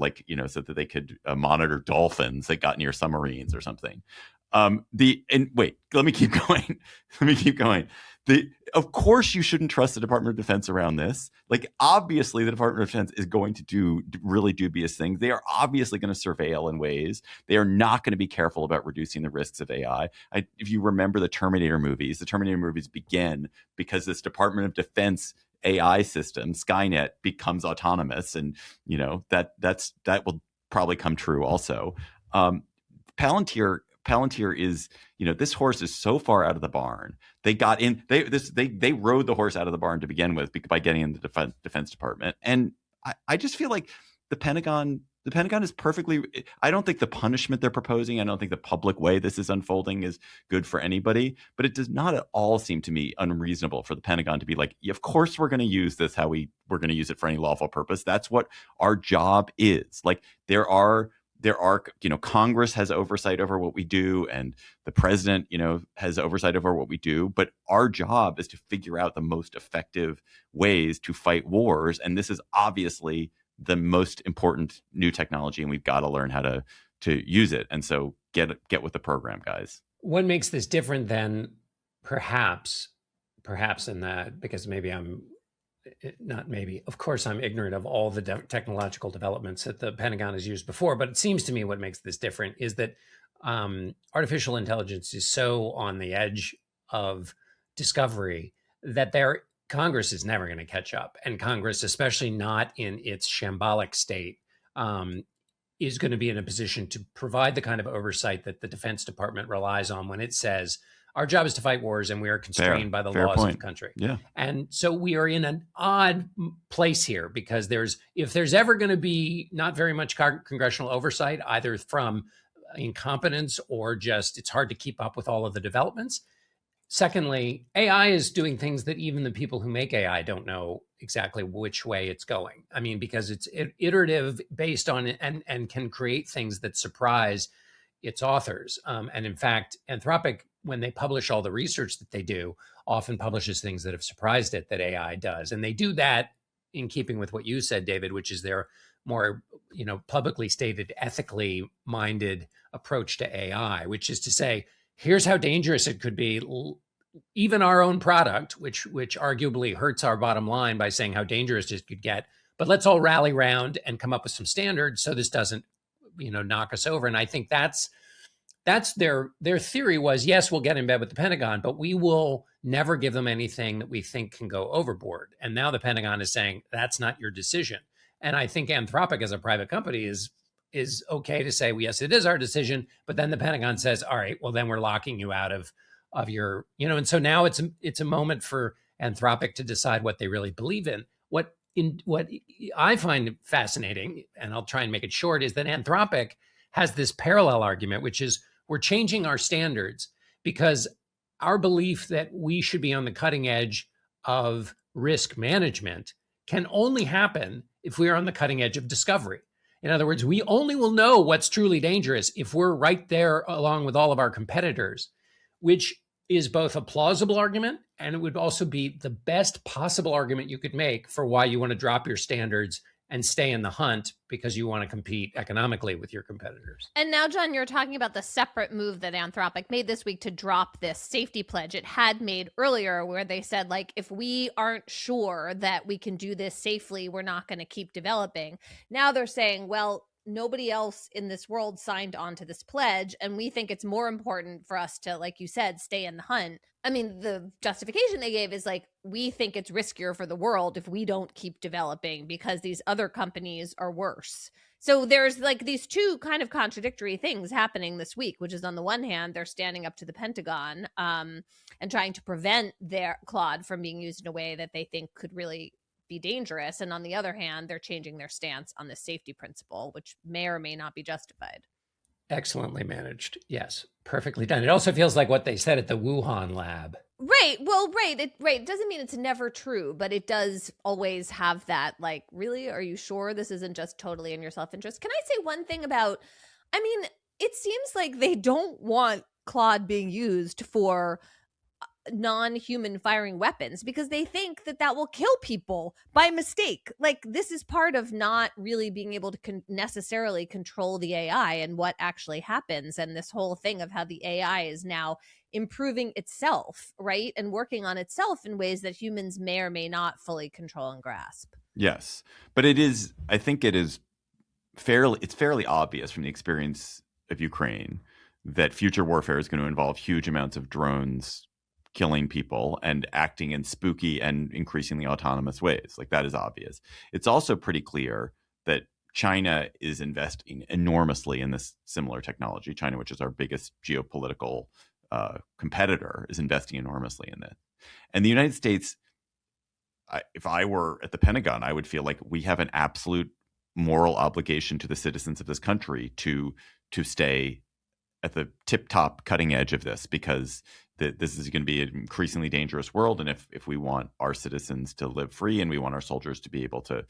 Speaker 1: so that they could monitor dolphins that got near submarines or something. Wait, let me keep going. Of course, you shouldn't trust the Department of Defense around this. Like, obviously, the Department of Defense is going to do really dubious things. They are obviously going to surveil in ways. They are not going to be careful about reducing the risks of AI. If you remember the Terminator movies begin because this Department of Defense AI system, Skynet, becomes autonomous, and that will probably come true also. Palantir is, this horse is so far out of the barn. They got in. They rode the horse out of the barn to begin with by getting in the Defense Department. And I just feel like the Pentagon is perfectly. I don't think the punishment they're proposing, I don't think the public way this is unfolding is good for anybody. But it does not at all seem to me unreasonable for the Pentagon to be like, of course we're going to use this how we're going to use it for any lawful purpose. That's what our job is. Like there are, Congress has oversight over what we do, and the president, has oversight over what we do. But our job is to figure out the most effective ways to fight wars. And this is obviously the most important new technology, and we've got to learn how to use it. And so get with the program, guys.
Speaker 2: What makes this different than perhaps in that, because of course I'm ignorant of all the technological developments that the Pentagon has used before, but it seems to me what makes this different is that artificial intelligence is so on the edge of discovery that Congress is never going to catch up. And Congress, especially not in its shambolic state, is going to be in a position to provide the kind of oversight that the Defense Department relies on when it says, our job is to fight wars and we are constrained by the laws of the country.
Speaker 1: Yeah.
Speaker 2: And so we are in an odd place here because if there's ever going to be not very much congressional oversight, either from incompetence or just it's hard to keep up with all of the developments. Secondly, AI is doing things that even the people who make AI don't know exactly which way it's going. I mean, because it's iterative based on and can create things that surprise its authors. And in fact, Anthropic, when they publish all the research that they do, often publishes things that have surprised it that AI does. And they do that in keeping with what you said, David, which is their more, publicly stated, ethically minded approach to AI, which is to say, here's how dangerous it could be. Even our own product, which arguably hurts our bottom line by saying how dangerous it could get, but let's all rally around and come up with some standards so this doesn't, knock us over. And I think that's their theory was, yes, we'll get in bed with the Pentagon, but we will never give them anything that we think can go overboard. And now the Pentagon is saying that's not your decision. And I think Anthropic as a private company is okay to say, well, yes, it is our decision. But then the Pentagon says, all right, well, then we're locking you out of your, and so now it's a moment for Anthropic to decide what they really believe in. What I find fascinating, and I'll try and make it short, is that Anthropic has this parallel argument, which is we're changing our standards because our belief that we should be on the cutting edge of risk management can only happen if we are on the cutting edge of discovery. In other words, we only will know what's truly dangerous if we're right there along with all of our competitors, which is both a plausible argument and it would also be the best possible argument you could make for why you want to drop your standards and stay in the hunt because you want to compete economically with your competitors.
Speaker 3: And now, John, you're talking about the separate move that Anthropic made this week to drop this safety pledge it had made earlier, where they said, like, if we aren't sure that we can do this safely, we're not going to keep developing. Now they're saying, well, nobody else in this world signed on to this pledge, and we think it's more important for us to, like you said, stay in the hunt. I mean, the justification they gave is like, we think it's riskier for the world if we don't keep developing because these other companies are worse. So there's like these two kind of contradictory things happening this week, which is on the one hand, they're standing up to the Pentagon and trying to prevent their Claude from being used in a way that they think could really be dangerous. And on the other hand, they're changing their stance on the safety principle, which may or may not be justified.
Speaker 2: Excellently managed. Yes. Perfectly done. It also feels like what they said at the Wuhan lab.
Speaker 3: Right. Well, right. It doesn't mean it's never true, but it does always have that, like, really, are you sure this isn't just totally in your self-interest? Can I say one thing about, it seems like they don't want Claude being used for non-human firing weapons because they think that will kill people by mistake. Like, this is part of not really being able to necessarily control the AI and what actually happens, and this whole thing of how the AI is now improving itself, right, and working on itself in ways that humans may or may not fully control and grasp.
Speaker 1: Yes, but I think it's fairly obvious from the experience of Ukraine that future warfare is going to involve huge amounts of drones killing people and acting in spooky and increasingly autonomous ways. Like, that is obvious. It's also pretty clear that China is investing enormously in this similar technology. China, which is our biggest geopolitical competitor, is investing enormously in it. And the United States, if I were at the Pentagon, I would feel like we have an absolute moral obligation to the citizens of this country to stay at the tip-top cutting edge of this, because this is going to be an increasingly dangerous world. And if we want our citizens to live free and we want our soldiers to be able to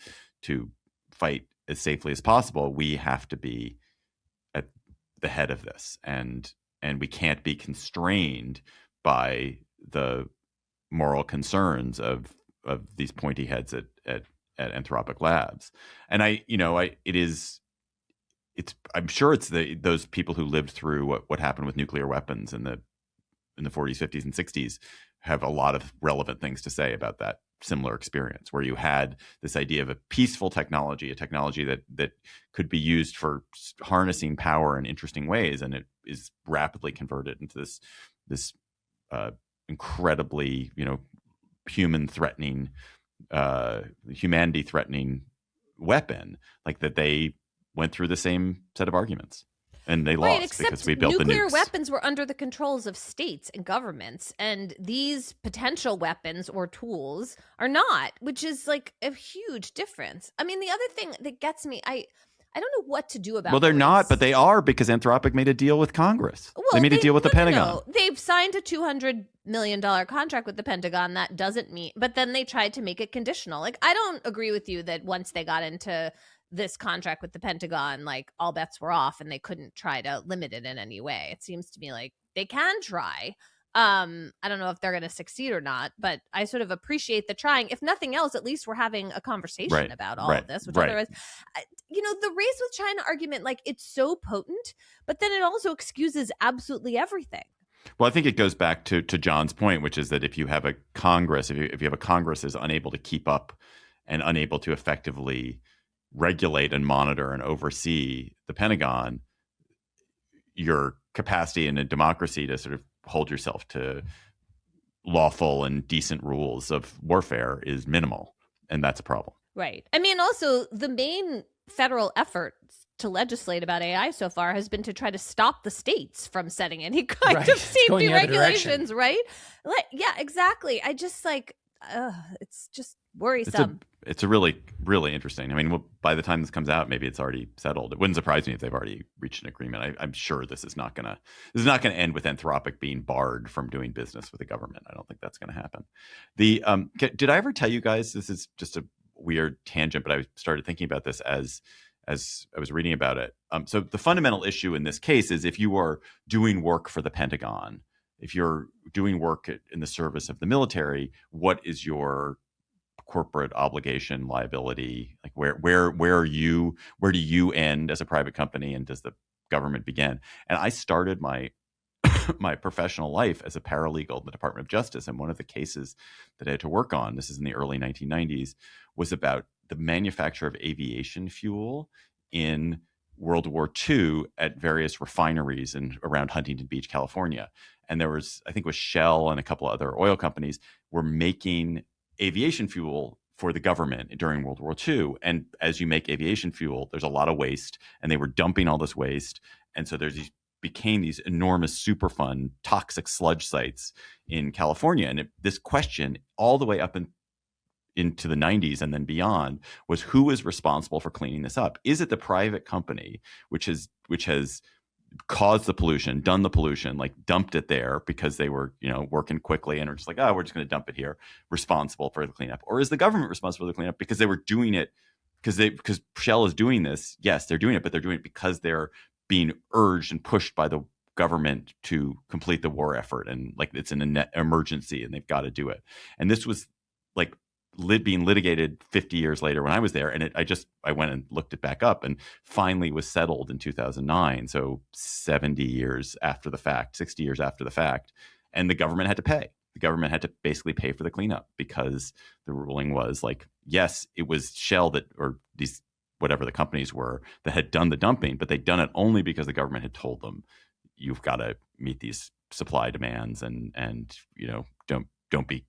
Speaker 1: fight as safely as possible, we have to be at the head of this. And we can't be constrained by the moral concerns of these pointy heads at Anthropic Labs. And I'm sure it's those people who lived through what happened with nuclear weapons in the 40s, 50s, and 60s have a lot of relevant things to say about that similar experience, where you had this idea of a peaceful technology, a technology that could be used for harnessing power in interesting ways, and it is rapidly converted into this incredibly humanity-threatening weapon. Like, that they went through the same set of arguments. And they lost because we built the nukes.
Speaker 3: Nuclear weapons were under the controls of states and governments, and these potential weapons or tools are not, which is like a huge difference. I mean, the other thing that gets me, I don't know what to do about it.
Speaker 1: Well, they're not, but they are, because Anthropic made a deal with Congress. Well, they made a deal with the Pentagon.
Speaker 3: No. They've signed a $200 million contract with the Pentagon. That doesn't mean, but then they tried to make it conditional. Like, I don't agree with you that once they got into this contract with the Pentagon, like all bets were off and they couldn't try to limit it in any way. It seems to me like they can try. I don't know if they're going to succeed or not, but I sort of appreciate the trying. If nothing else, at least we're having a conversation about all of this, which otherwise, the race with China argument, like it's so potent, but then it also excuses absolutely everything.
Speaker 1: Well, I think it goes back to John's point, which is that if you have a Congress, if you have a Congress is unable to keep up and unable to effectively regulate and monitor and oversee the Pentagon, your capacity in a democracy to sort of hold yourself to lawful and decent rules of warfare is minimal. And that's a problem.
Speaker 3: Right. I mean, also, the main federal effort to legislate about AI so far has been to try to stop the states from setting any kind of safety regulations, right? Yeah, exactly. I just it's just worrisome.
Speaker 1: It's a really, really interesting. I mean, by the time this comes out, maybe it's already settled. It wouldn't surprise me if they've already reached an agreement. I'm sure this is not gonna end with Anthropic being barred from doing business with the government. I don't think that's going to happen. Did I ever tell you guys? This is just a weird tangent, but I started thinking about this as I was reading about it. So the fundamental issue in this case is if you are doing work for the Pentagon, if you're doing work in the service of the military, what is your corporate obligation, liability? Like where do you end as a private company and does the government begin? And I started my my professional life as a paralegal in the Department of Justice, and one of the cases that I had to work on, this is in the early 1990s, was about the manufacture of aviation fuel in World War II at various refineries around Huntington Beach, California. And there was, I think it was Shell and a couple of other oil companies were making aviation fuel for the government during World War II. And as you make aviation fuel, there's a lot of waste, and they were dumping all this waste. And so became these enormous Superfund toxic sludge sites in California. And this question all the way up into the 90s and then beyond was who is responsible for cleaning this up? Is it the private company which has caused the pollution, done the pollution, like dumped it there because they were, working quickly and are just like, oh, we're just going to dump it here, responsible for the cleanup? Or is the government responsible for the cleanup because they were doing it because Shell is doing this? Yes, they're doing it, but they're doing it because they're being urged and pushed by the government to complete the war effort, and like it's an emergency and they've got to do it. And this was like being litigated 50 years later when I was there, and I went and looked it back up and finally was settled in 2009. So 70 years after the fact, 60 years after the fact, and the government had to pay. The government had to basically pay for the cleanup because the ruling was like, yes, it was Shell or these whatever the companies were that had done the dumping, but they'd done it only because the government had told them you've got to meet these supply demands and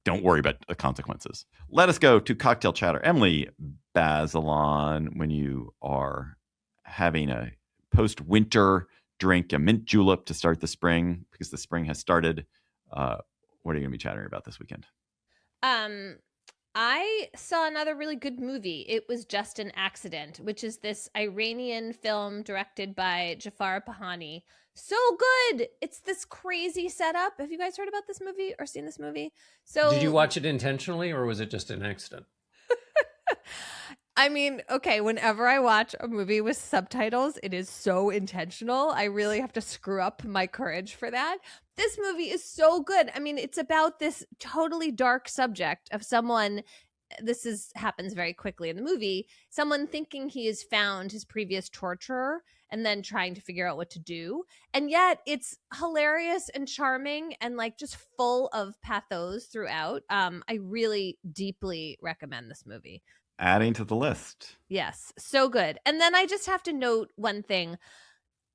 Speaker 1: don't worry about the consequences. Let us go to cocktail chatter. Emily Bazelon, when you are having a post-winter drink, a mint julep to start the spring because the spring has started, what are you going to be chattering about this weekend?
Speaker 3: I saw another really good movie. It was Just an Accident, which is this Iranian film directed by Jafar Pahani. So good. It's this crazy setup. Have you guys heard about this movie or seen this movie? So
Speaker 2: did you watch it intentionally or was it just an accident?
Speaker 3: I mean, okay, whenever I watch a movie with subtitles, it is so intentional. I really have to screw up my courage for that. This movie is so good. I mean, it's about this totally dark subject of someone, happens very quickly in the movie, someone thinking he has found his previous torturer and then trying to figure out what to do. And yet it's hilarious and charming and like just full of pathos throughout. I really deeply recommend this movie.
Speaker 1: Adding to the list.
Speaker 3: Yes, so good. And then I just have to note one thing.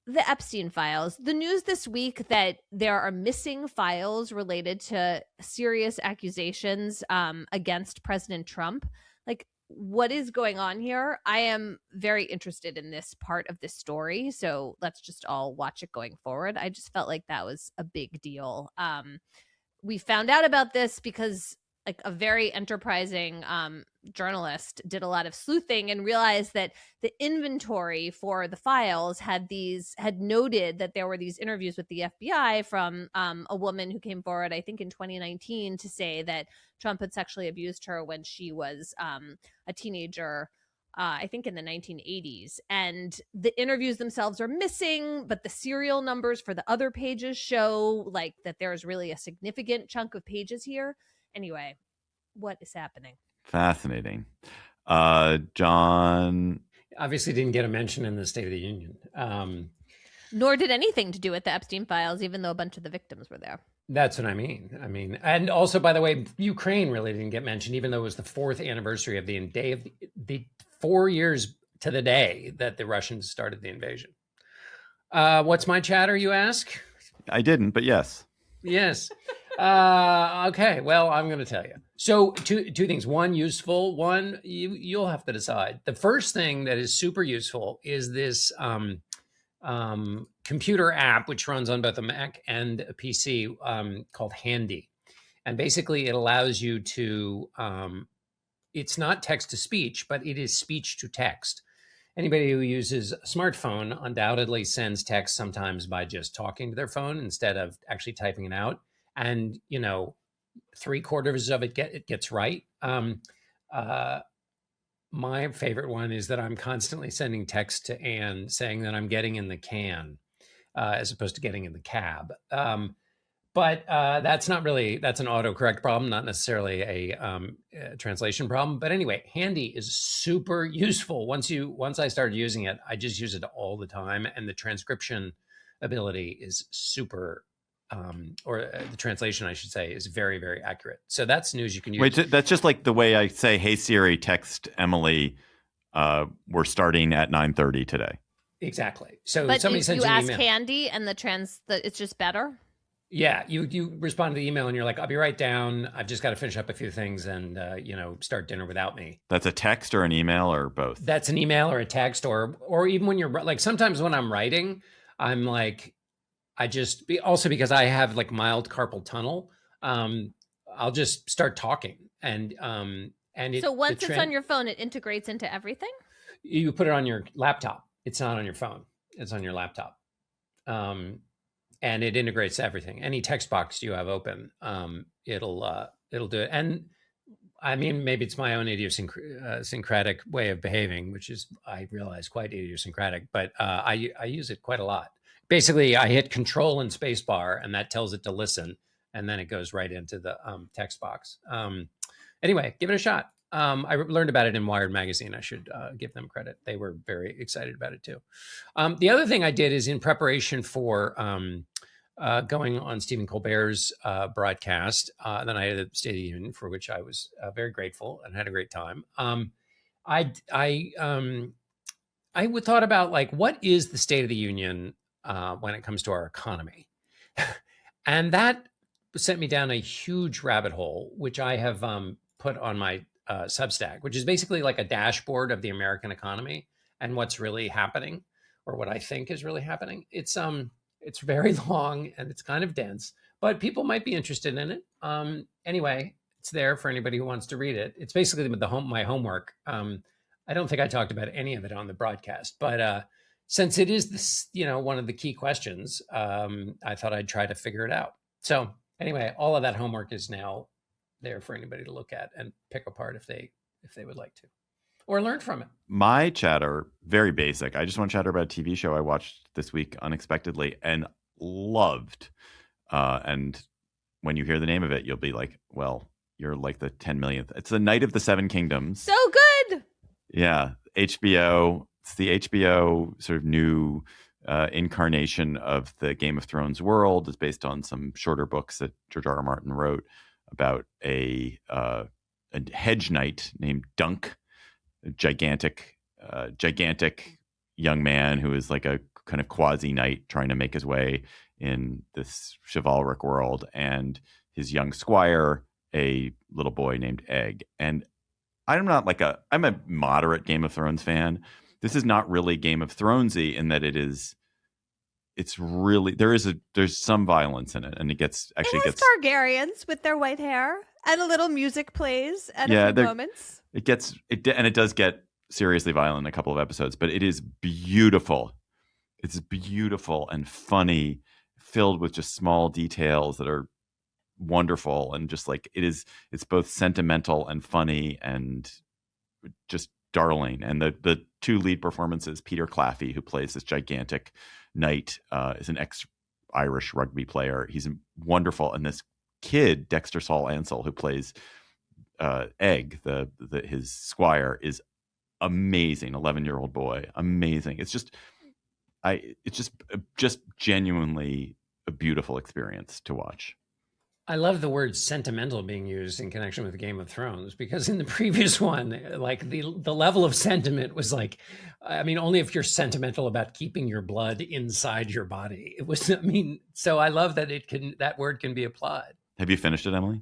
Speaker 3: The Epstein files, the news this week that there are missing files related to serious accusations against President Trump. Like, what is going on here? I am very interested in this part of this story. So let's just all watch it going forward. I just felt like that was a big deal. We found out about this because like a very enterprising journalist did a lot of sleuthing and realized that the inventory for the files had noted that there were these interviews with the FBI from a woman who came forward, I think in 2019, to say that Trump had sexually abused her when she was a teenager I think in the 1980s. And the interviews themselves are missing, but the serial numbers for the other pages show like that there's really a significant chunk of pages here. Anyway, what is happening?
Speaker 1: Fascinating. John.
Speaker 2: Obviously didn't get a mention in the State of the Union.
Speaker 3: Nor did anything to do with the Epstein files, even though a bunch of the victims were there.
Speaker 2: That's what I mean, and also, by the way, Ukraine really didn't get mentioned, even though it was the 4th anniversary of the day of the 4 years to the day that the Russians started the invasion. What's my chatter, you ask?
Speaker 1: I didn't, but yes.
Speaker 2: Yes. Okay. Well, I'm going to tell you. So two things. One, useful. One, you'll have to decide. The first thing that is super useful is this computer app, which runs on both a Mac and a PC, called Handy. And basically it allows you to, it's not text to speech, but it is speech to text. Anybody who uses a smartphone undoubtedly sends text sometimes by just talking to their phone instead of actually typing it out. And, 3/4 of it gets right. My favorite one is that I'm constantly sending text to Anne saying that I'm getting in the can as opposed to getting in the cab. But that's not really, that's an autocorrect problem, not necessarily a translation problem. But anyway, Handy is super useful. Once I started using it, I just use it all the time. And the transcription ability is super, or the translation, I should say, is very, very accurate. So that's news you can use.
Speaker 1: Wait, that's just like the way I say, hey, Siri, text Emily, we're starting at 9:30 today.
Speaker 2: Exactly. So
Speaker 3: but
Speaker 2: somebody sends you an email.
Speaker 3: Ask Handy and it's just better?
Speaker 2: Yeah, you respond to the email and you're like, I'll be right down. I've just got to finish up a few things and, start dinner without me.
Speaker 1: That's a text or an email or both?
Speaker 2: That's an email or a text or even when you're like, sometimes when I'm writing, I'm like, also because I have like mild carpal tunnel, I'll just start talking and
Speaker 3: so once it's on your phone, it integrates into everything?
Speaker 2: You put it on your laptop. It's not on your phone. It's on your laptop. And it integrates everything. Any text box you have open, it'll do it. And I mean, maybe it's my own idiosyncratic way of behaving, which is, I realize, quite idiosyncratic. But I use it quite a lot. Basically, I hit Control and Spacebar, and that tells it to listen, and then it goes right into the text box. Anyway, give it a shot. I learned about it in Wired magazine. I should give them credit. They were very excited about it too. The other thing I did is in preparation for going on Stephen Colbert's broadcast. Then I had the State of the Union, for which I was very grateful and had a great time. I thought about like, what is the State of the Union when it comes to our economy? And that sent me down a huge rabbit hole, which I have put on my Substack, which is basically like a dashboard of the American economy and what's really happening, or what I think is really happening. It's very long and it's kind of dense, but people might be interested in it. Anyway, it's there for anybody who wants to read it. It's basically my homework. I don't think I talked about any of it on the broadcast, but since it is this, one of the key questions, I thought I'd try to figure it out. So anyway, all of that homework is now there for anybody to look at and pick apart if they would like to, or learn from it.
Speaker 1: My chatter, very basic. I just want to chatter about a TV show I watched this week unexpectedly and loved. And when you hear the name of it, you'll be like, well, you're like the 10 millionth. It's The Night of the Seven Kingdoms.
Speaker 3: So good.
Speaker 1: Yeah. HBO. It's the HBO sort of new incarnation of the Game of Thrones world. It's based on some shorter books that George R. R. Martin wrote about a hedge knight named Dunk, a gigantic young man who is like a kind of quasi knight trying to make his way in this chivalric world, and his young squire, a little boy named Egg. And I'm a moderate Game of Thrones fan. This is not really Game of Thronesy in that it's really, there's some violence in it, and it gets
Speaker 3: Targaryens with their white hair, and a little music plays at a few moments.
Speaker 1: It does get seriously violent in a couple of episodes, but it is beautiful. It's beautiful and funny, filled with just small details that are wonderful, and just like it's both sentimental and funny and just darling. And the two lead performances, Peter Claffey, who plays this gigantic knight, is an ex-Irish rugby player. He's wonderful. And this kid, Dexter Saul Ansel, who plays Egg, his squire, is amazing. 11-year-old boy, amazing. It's just genuinely a beautiful experience to watch.
Speaker 2: I love the word sentimental being used in connection with Game of Thrones, because in the previous one, like the level of sentiment was like, I mean, only if you're sentimental about keeping your blood inside your body. It was, I mean, so I love that that word can be applied.
Speaker 1: Have you finished it, Emily?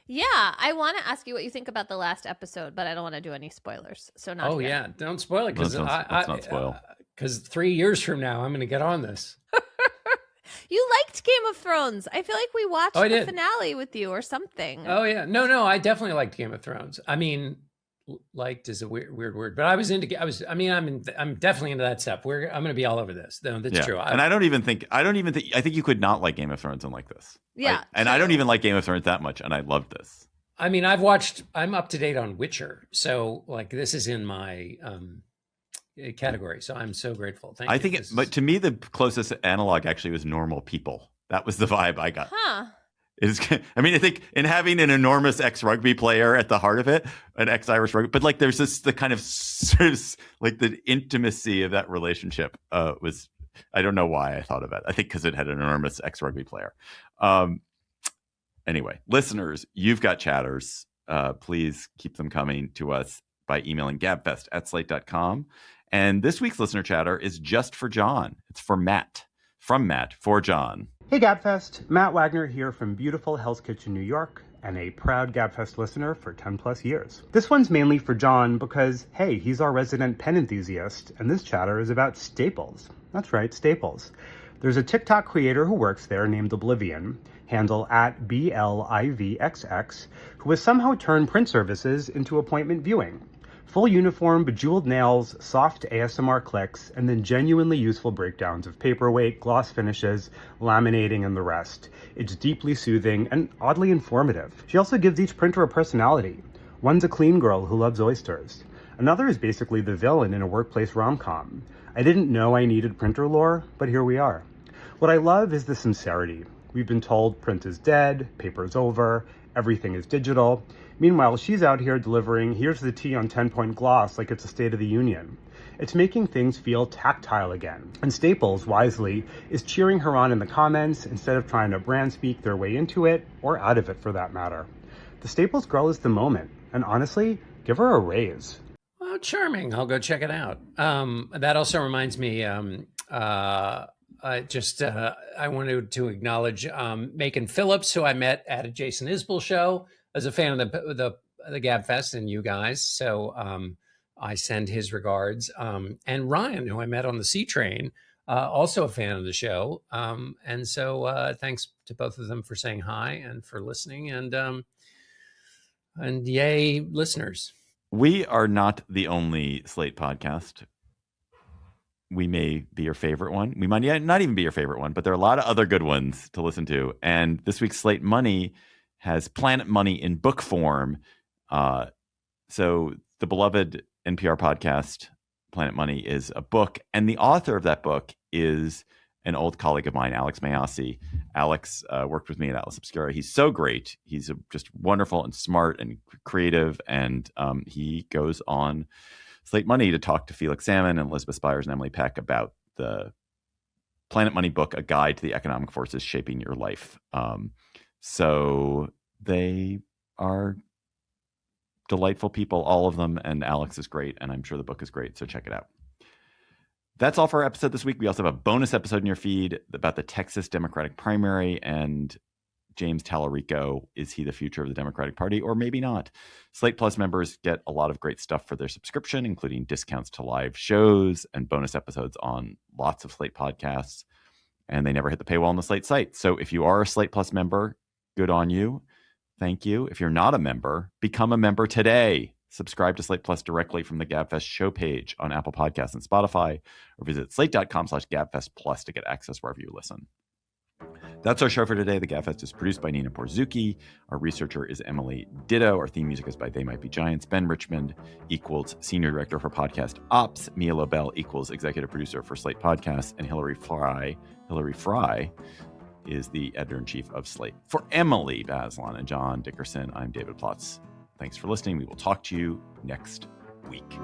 Speaker 3: Yeah, I want to ask you what you think about the last episode, but I don't want to do any spoilers. So not.
Speaker 2: Oh here. Yeah, don't spoil it, because
Speaker 1: let's not spoil.
Speaker 2: Because 3 years from now, I'm going to get on this.
Speaker 3: You liked Game of Thrones. I feel like we watched the finale with you or something.
Speaker 2: Oh yeah, no, I definitely liked Game of Thrones. I mean, liked is a weird word, but I'm definitely into that stuff. I'm going to be all over this. No, that's true.
Speaker 1: And I think you could not like Game of Thrones and like this.
Speaker 3: Yeah.
Speaker 1: I don't even like Game of Thrones that much, and I loved this.
Speaker 2: I mean, I'm up to date on Witcher, so like this is in my category. So I'm so grateful. Thank you.
Speaker 1: But to me, the closest analog actually was Normal People. That was the vibe I got.
Speaker 3: Huh.
Speaker 1: I think in having an enormous ex-rugby player at the heart of it, an ex-Irish rugby, but like there's the kind of sort of like the intimacy of that relationship was, I don't know why I thought of it. I think because it had an enormous ex-rugby player. Anyway, listeners, you've got chatters. Please keep them coming to us by emailing gabfest@slate.com. And this week's listener chatter is just for John. It's for Matt. From Matt, for John.
Speaker 4: Hey Gabfest, Matt Wagner here from beautiful Hell's Kitchen, New York, and a proud Gabfest listener for 10 plus years. This one's mainly for John because, hey, he's our resident pen enthusiast, and this chatter is about Staples. That's right, Staples. There's a TikTok creator who works there named Oblivion, handle @BLIVXX, who has somehow turned print services into appointment viewing. Full uniform, bejeweled nails, soft ASMR clicks, and then genuinely useful breakdowns of paperweight, gloss finishes, laminating, and the rest. It's deeply soothing and oddly informative. She also gives each printer a personality. One's a clean girl who loves oysters. Another is basically the villain in a workplace rom-com. I didn't know I needed printer lore, but here we are. What I love is the sincerity. We've been told print is dead, paper's over, everything is digital. Meanwhile, she's out here delivering, here's the tea on 10-point gloss like it's a State of the Union. It's making things feel tactile again. And Staples, wisely, is cheering her on in the comments instead of trying to brand speak their way into it, or out of it for that matter. The Staples girl is the moment, and honestly, give her a raise.
Speaker 2: Oh, charming. I'll go check it out. That also reminds me, I wanted to acknowledge Macon Phillips, who I met at a Jason Isbell show, as a fan of the Gabfest and you guys. So I send his regards. And Ryan, who I met on the C train, also a fan of the show. And so thanks to both of them for saying hi and for listening. And yay, listeners.
Speaker 1: We are not the only Slate podcast. We may be your favorite one. We might not even be your favorite one, but there are a lot of other good ones to listen to. And this week's Slate Money has Planet Money in book form. So the beloved NPR podcast, Planet Money, is a book. And the author of that book is an old colleague of mine, Alex Mayasi. Alex worked with me at Atlas Obscura. He's so great. He's just wonderful and smart and creative. And he goes on Slate Money to talk to Felix Salmon and Elizabeth Spires and Emily Peck about the Planet Money book, A Guide to the Economic Forces Shaping Your Life. So they are delightful people, all of them, and Alex is great, and I'm sure the book is great, so check it out. That's all for our episode this week. We also have a bonus episode in your feed about the Texas Democratic primary and James Tallarico. Is he the future of the Democratic Party, or maybe not? Slate Plus members get a lot of great stuff for their subscription, including discounts to live shows and bonus episodes on lots of Slate podcasts, and they never hit the paywall on the Slate site. So if you are a Slate Plus member, good on you. Thank you. If you're not a member, become a member today. Subscribe to Slate Plus directly from the Gabfest show page on Apple Podcasts and Spotify, or visit slate.com/GabfestPlus to get access wherever you listen. That's our show for today. The Gabfest is produced by Nina Porzucki. Our researcher is Emily Ditto. Our theme music is by They Might Be Giants. Ben Richmond equals Senior Director for Podcast Ops. Mia Lobel equals Executive Producer for Slate Podcasts. And Hillary Fry is the Editor-in-Chief of Slate. For Emily Bazelon and John Dickerson, I'm David Plotz. Thanks for listening. We will talk to you next week.